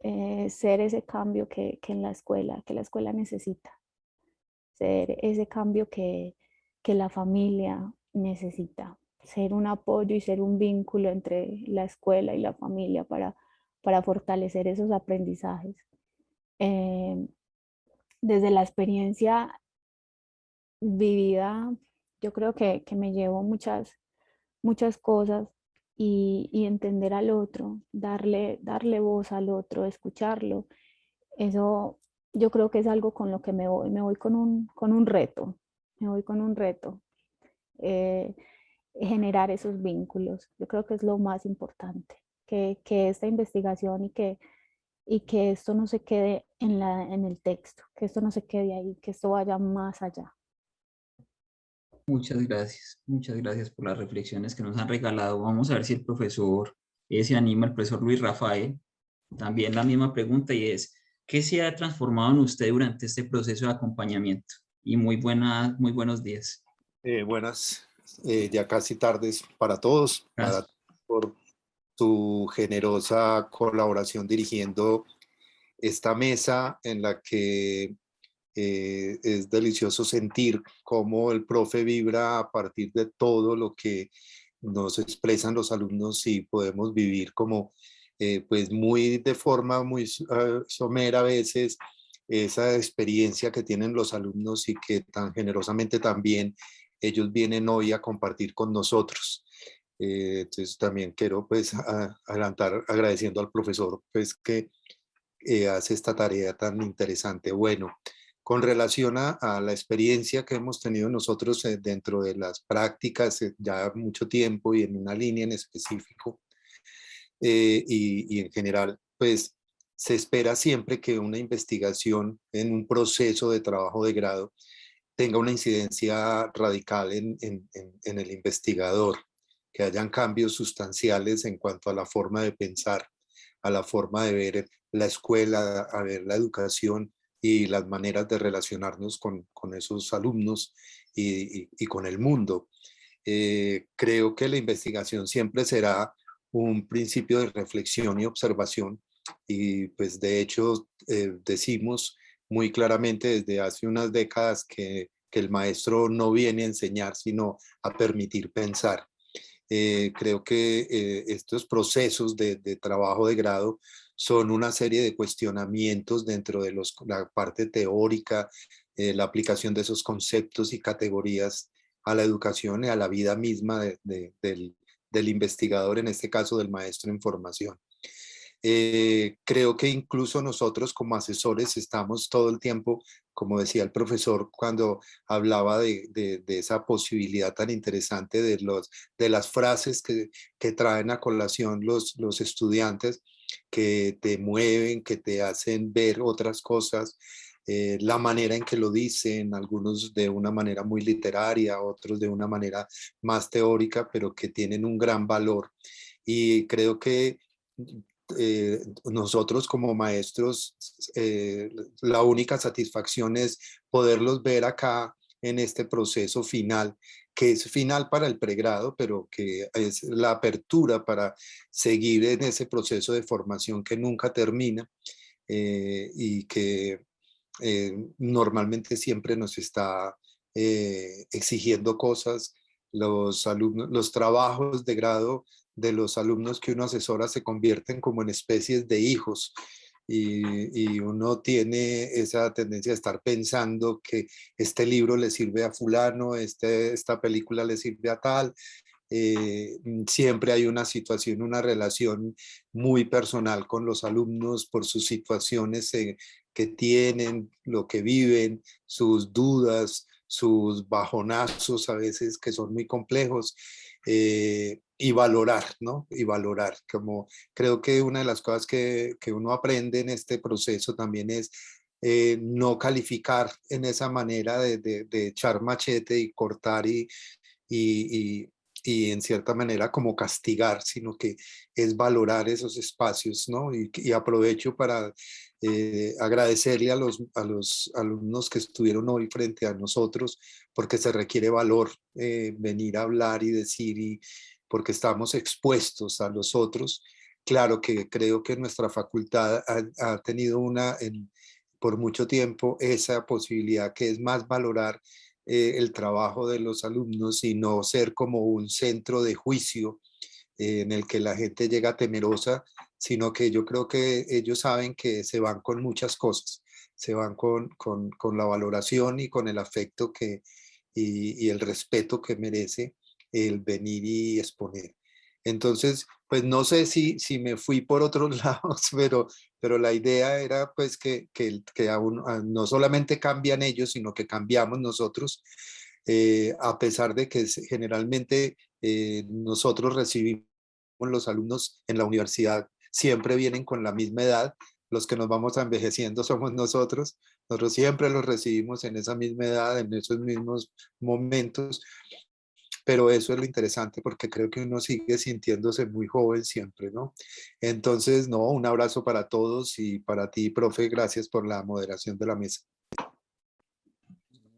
Speaker 5: ser ese cambio que la escuela necesita, ser ese cambio que la familia necesita, ser un apoyo y ser un vínculo entre la escuela y la familia para fortalecer esos aprendizajes. Desde la experiencia vivida, yo creo que me llevo muchas cosas y entender al otro, darle voz al otro, escucharlo. Eso yo creo que es algo con lo que me voy con un reto, me voy con un reto, generar esos vínculos. Yo creo que es lo más importante, que esta investigación y que esto no se quede en el texto, que esto no se quede ahí, que esto vaya más allá.
Speaker 1: Muchas gracias por las reflexiones que nos han regalado. Vamos a ver si el profesor se anima, el profesor Luis Rafael. También la misma pregunta y es, ¿qué se ha transformado en usted durante este proceso de acompañamiento? Y muy buenos días.
Speaker 6: Buenas, ya casi tardes para todos,
Speaker 1: Gracias.
Speaker 6: por tu generosa colaboración dirigiendo esta mesa en la que es delicioso sentir cómo el profe vibra a partir de todo lo que nos expresan los alumnos y podemos vivir como pues muy de forma muy somera a veces esa experiencia que tienen los alumnos y que tan generosamente también ellos vienen hoy a compartir con nosotros. Entonces también quiero pues adelantar agradeciendo al profesor pues que hace esta tarea tan interesante. Bueno, con relación a la experiencia que hemos tenido nosotros dentro de las prácticas ya mucho tiempo y en una línea en específico y en general, pues se espera siempre que una investigación en un proceso de trabajo de grado tenga una incidencia radical en el investigador, que hayan cambios sustanciales en cuanto a la forma de pensar, a la forma de ver la escuela, a ver la educación y las maneras de relacionarnos con esos alumnos y con el mundo. Creo que la investigación siempre será un principio de reflexión y observación y pues de hecho decimos muy claramente desde hace unas décadas que el maestro no viene a enseñar sino a permitir pensar. Creo que estos procesos de trabajo de grado son una serie de cuestionamientos dentro de la parte teórica, la aplicación de esos conceptos y categorías a la educación y a la vida misma del investigador, en este caso del maestro en formación. Creo que incluso nosotros como asesores estamos todo el tiempo, como decía el profesor cuando hablaba de esa posibilidad tan interesante de las frases que traen a colación los estudiantes, que te mueven, que te hacen ver otras cosas, la manera en que lo dicen, algunos de una manera muy literaria, otros de una manera más teórica, pero que tienen un gran valor. Y creo que nosotros como maestros, la única satisfacción es poderlos ver acá en este proceso final, que es final para el pregrado, pero que es la apertura para seguir en ese proceso de formación que nunca termina y que normalmente siempre nos está exigiendo cosas. Los alumnos, los trabajos de grado de los alumnos que uno asesora se convierten como en especies de hijos y uno tiene esa tendencia a estar pensando que este libro le sirve a fulano, esta película le sirve a tal. Siempre hay una situación, una relación muy personal con los alumnos por sus situaciones que tienen, lo que viven, sus dudas, sus bajonazos a veces que son muy complejos. Y valorar, ¿no? Y valorar, como creo que una de las cosas que uno aprende en este proceso también es no calificar en esa manera de echar machete y cortar y, y en cierta manera como castigar, sino que es valorar esos espacios, ¿no? Y aprovecho para agradecerle a los alumnos que estuvieron hoy frente a nosotros, porque se requiere valor venir a hablar y decir, y porque estamos expuestos a los otros. Claro que creo que nuestra facultad ha tenido por mucho tiempo esa posibilidad que es más valorar el trabajo de los alumnos y no ser como un centro de juicio en el que la gente llega temerosa, sino que yo creo que ellos saben que se van con muchas cosas, se van con la valoración y con el afecto y el respeto que merece el venir y exponer. Entonces, pues no sé si me fui por otros lados, pero la idea era pues que no solamente cambian ellos, sino que cambiamos nosotros, a pesar de que generalmente nosotros recibimos los alumnos en la universidad, siempre vienen con la misma edad, los que nos vamos envejeciendo somos nosotros siempre los recibimos en esa misma edad, en esos mismos momentos, pero eso es lo interesante porque creo que uno sigue sintiéndose muy joven siempre, ¿no? Entonces, no, un abrazo para todos y para ti, profe, gracias por la moderación de la mesa.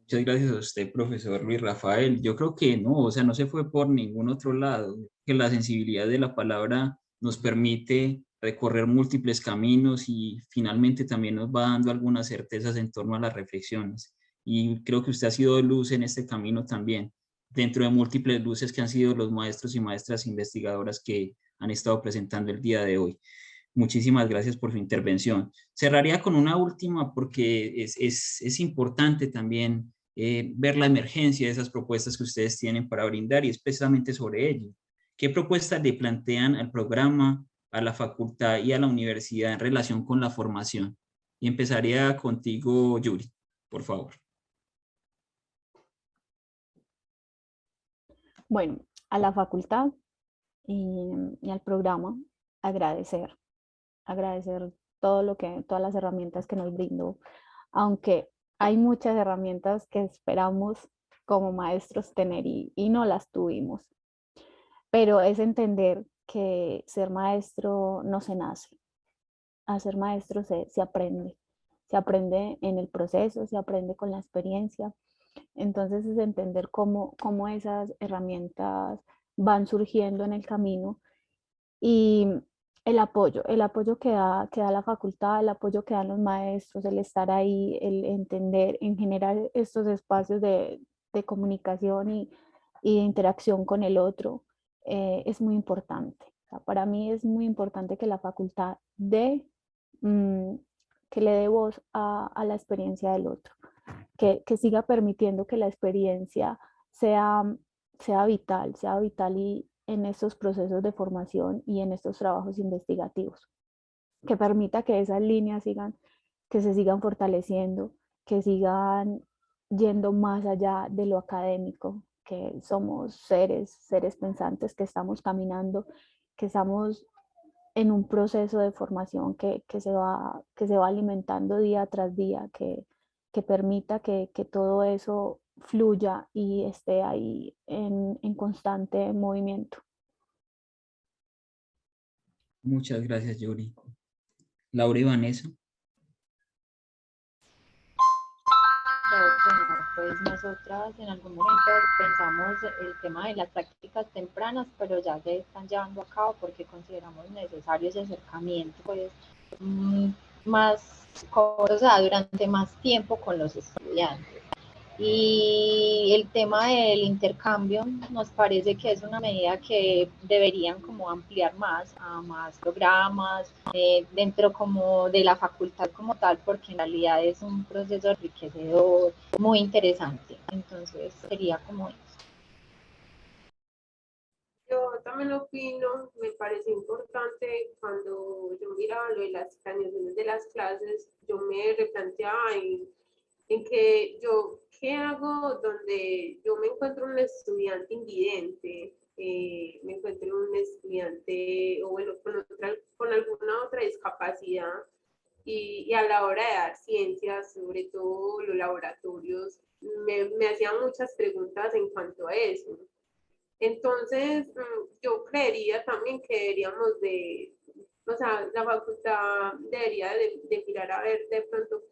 Speaker 1: Muchas gracias a usted, profesor Luis Rafael. Yo creo que no, o sea, no se fue por ningún otro lado, que la sensibilidad de la palabra nos permite recorrer múltiples caminos y finalmente también nos va dando algunas certezas en torno a las reflexiones. Y creo que usted ha sido luz en este camino también, dentro de múltiples luces que han sido los maestros y maestras investigadoras que han estado presentando el día de hoy. Muchísimas gracias por su intervención. Cerraría con una última porque es importante también ver la emergencia de esas propuestas que ustedes tienen para brindar y es precisamente sobre ello. ¿Qué propuestas le plantean al programa, a la facultad y a la universidad en relación con la formación? Y empezaría contigo, Yuri, por favor.
Speaker 5: Bueno, a la facultad y al programa agradecer todo todas las herramientas que nos brindó, aunque hay muchas herramientas que esperamos como maestros tener y no las tuvimos. Pero es entender que ser maestro no se nace, a ser maestro se aprende en el proceso, se aprende con la experiencia. Entonces es entender cómo esas herramientas van surgiendo en el camino y el apoyo que da la facultad, el apoyo que dan los maestros, el estar ahí, el entender, en general estos espacios de comunicación y de interacción con el otro, es muy importante. O sea, para mí es muy importante que la facultad que le dé voz a la experiencia del otro, que siga permitiendo que la experiencia sea vital y en estos procesos de formación y en estos trabajos investigativos, que permita que esas líneas que se sigan fortaleciendo, que sigan yendo más allá de lo académico, que somos seres pensantes, que estamos caminando, que estamos en un proceso de formación que se va alimentando día tras día, que permita que todo eso fluya y esté ahí en constante movimiento.
Speaker 1: Muchas gracias, Yuri. Laura y Vanessa.
Speaker 3: Bueno, pues nosotras en algún momento pensamos el tema de las prácticas tempranas, pero ya se están llevando a cabo porque consideramos necesario ese acercamiento, pues, más, o sea, durante más tiempo con los estudiantes. Y el tema del intercambio nos parece que es una medida que deberían como ampliar más a más programas dentro como de la facultad como tal, porque en realidad es un proceso enriquecedor, muy interesante. Entonces sería como eso.
Speaker 4: Yo también opino, me parece importante cuando yo miraba lo de las planeaciones de las clases, yo me replanteaba en que yo, ¿qué hago donde yo me encuentro un estudiante invidente? Me encuentro un estudiante o bueno, con alguna otra discapacidad y a la hora de dar ciencias, sobre todo los laboratorios, me hacían muchas preguntas en cuanto a eso. Entonces, yo creería también que deberíamos o sea, la facultad debería de mirar a ver de pronto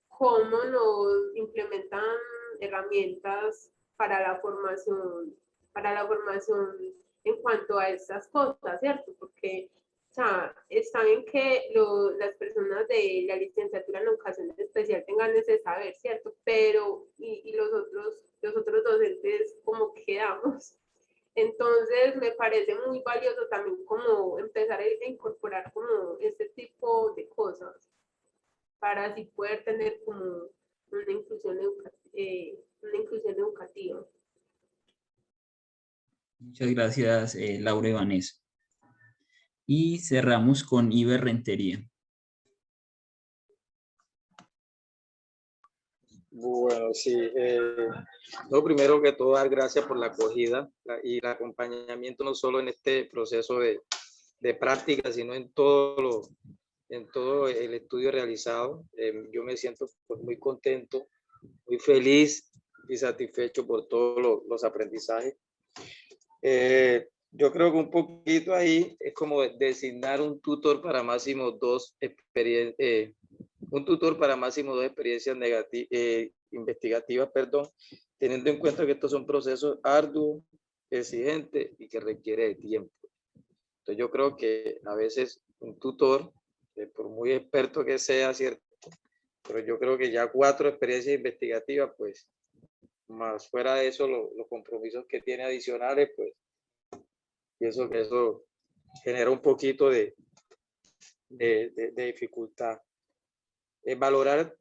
Speaker 4: cómo nos implementan herramientas para la formación en cuanto a estas cosas, ¿cierto? Porque, o sea, está bien que las personas de la licenciatura en educación especial tengan ese saber, ¿cierto? Pero, y los otros docentes, ¿cómo quedamos? Entonces, me parece muy valioso también como empezar a incorporar como este tipo de cosas para así poder tener como una inclusión educativa.
Speaker 1: Muchas gracias, Laura y Vanessa. Y cerramos con Iber Rentería.
Speaker 2: Bueno, sí. No, primero que todo, dar gracias por la acogida y el acompañamiento, no solo en este proceso de práctica, sino en todo el estudio realizado. Yo me siento pues, muy contento, muy feliz y satisfecho por todos los aprendizajes. Yo creo que un poquito ahí es como designar un tutor para máximo dos experiencias. Un tutor para máximo dos experiencias investigativas, perdón, teniendo en cuenta que estos son procesos arduos, exigentes y que requieren de tiempo. Entonces yo creo que a veces un tutor, por muy experto que sea, ¿cierto? Pero yo creo que ya 4 experiencias investigativas, pues, más fuera de eso, los compromisos que tiene adicionales, pues, pienso que eso genera un poquito de dificultad. Valorar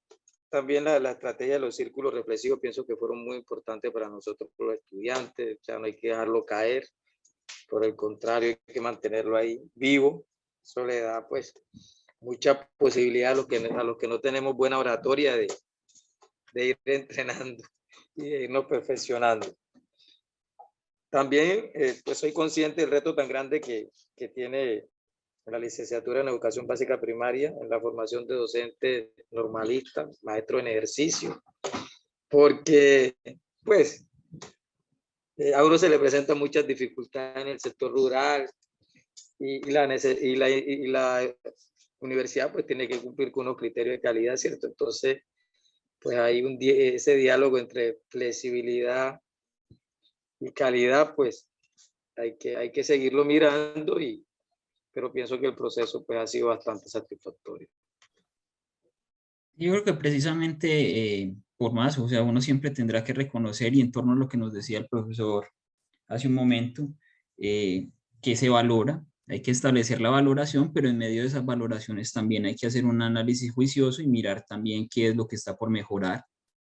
Speaker 2: también la estrategia de los círculos reflexivos, pienso que fueron muy importantes para nosotros los estudiantes, o sea, no hay que dejarlo caer, por el contrario, hay que mantenerlo ahí vivo. Eso le da pues mucha posibilidad a los que no tenemos buena oratoria de ir entrenando y de irnos perfeccionando. También pues soy consciente del reto tan grande que tiene la licenciatura en educación básica primaria, en la formación de docentes normalistas, maestros en ejercicio, porque pues a uno se le presentan muchas dificultades en el sector rural y la universidad pues tiene que cumplir con unos criterios de calidad, ¿cierto? Entonces, pues hay ese diálogo entre flexibilidad y calidad, pues hay que seguirlo mirando, pero pienso que el proceso pues ha sido bastante satisfactorio.
Speaker 1: Yo creo que precisamente por más, o sea, uno siempre tendrá que reconocer, y en torno a lo que nos decía el profesor hace un momento, que se valora, hay que establecer la valoración, pero en medio de esas valoraciones también hay que hacer un análisis juicioso y mirar también qué es lo que está por mejorar.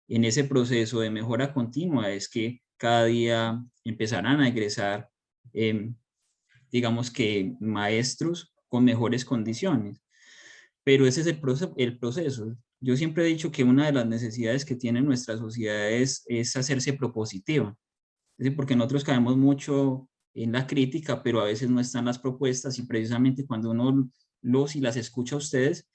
Speaker 1: En ese proceso de mejora continua es que cada día empezarán a egresar, digamos que maestros con mejores condiciones. Pero ese es el proceso. Yo siempre he dicho que una de las necesidades que tiene nuestra sociedad es hacerse propositiva. Es decir, porque nosotros caemos mucho en la crítica, pero a veces no están las propuestas, y precisamente cuando uno los y las escucha a ustedes,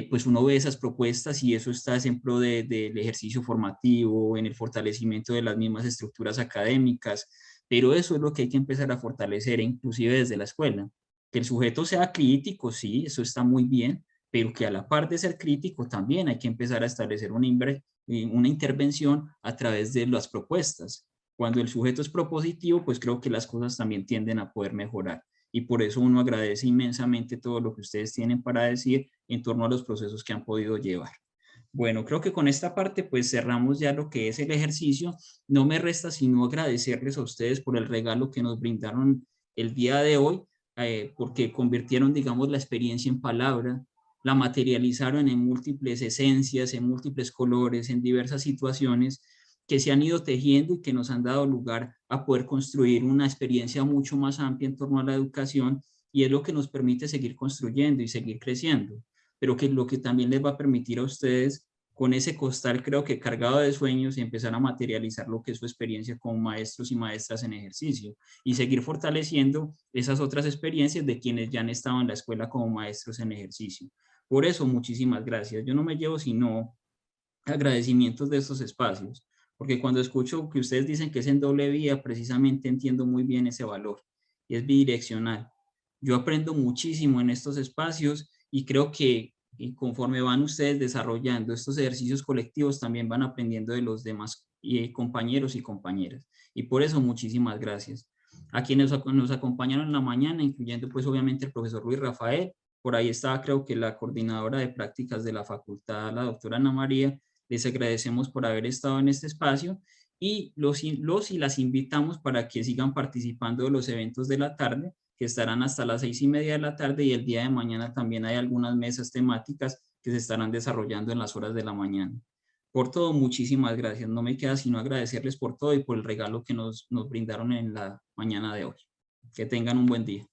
Speaker 1: pues uno ve esas propuestas y eso está en pro del ejercicio formativo, en el fortalecimiento de las mismas estructuras académicas, pero eso es lo que hay que empezar a fortalecer, inclusive desde la escuela. Que el sujeto sea crítico, sí, eso está muy bien, pero que a la par de ser crítico también hay que empezar a establecer una intervención a través de las propuestas. Cuando el sujeto es propositivo, pues creo que las cosas también tienden a poder mejorar. Y por eso uno agradece inmensamente todo lo que ustedes tienen para decir en torno a los procesos que han podido llevar. Bueno, creo que con esta parte pues cerramos ya lo que es el ejercicio. No me resta sino agradecerles a ustedes por el regalo que nos brindaron el día de hoy, porque convirtieron, digamos, la experiencia en palabra, la materializaron en múltiples esencias, en múltiples colores, en diversas situaciones que se han ido tejiendo y que nos han dado lugar a poder construir una experiencia mucho más amplia en torno a la educación, y es lo que nos permite seguir construyendo y seguir creciendo, pero que lo que también les va a permitir a ustedes, con ese costal creo que cargado de sueños, y empezar a materializar lo que es su experiencia como maestros y maestras en ejercicio, y seguir fortaleciendo esas otras experiencias de quienes ya han estado en la escuela como maestros en ejercicio. Por eso, muchísimas gracias. Yo no me llevo sino agradecimientos de estos espacios, porque cuando escucho que ustedes dicen que es en doble vía, precisamente entiendo muy bien ese valor, y es bidireccional. Yo aprendo muchísimo en estos espacios y creo que conforme van ustedes desarrollando estos ejercicios colectivos, también van aprendiendo de los demás compañeros y compañeras. Y por eso, muchísimas gracias. A quienes nos acompañaron en la mañana, incluyendo pues obviamente el profesor Luis Rafael, por ahí estaba creo que la coordinadora de prácticas de la facultad, la doctora Ana María. Les agradecemos por haber estado en este espacio y los y las invitamos para que sigan participando de los eventos de la tarde, que estarán hasta las 6:30 de la tarde, y el día de mañana también hay algunas mesas temáticas que se estarán desarrollando en las horas de la mañana. Por todo, muchísimas gracias. No me queda sino agradecerles por todo y por el regalo que nos brindaron en la mañana de hoy. Que tengan un buen día.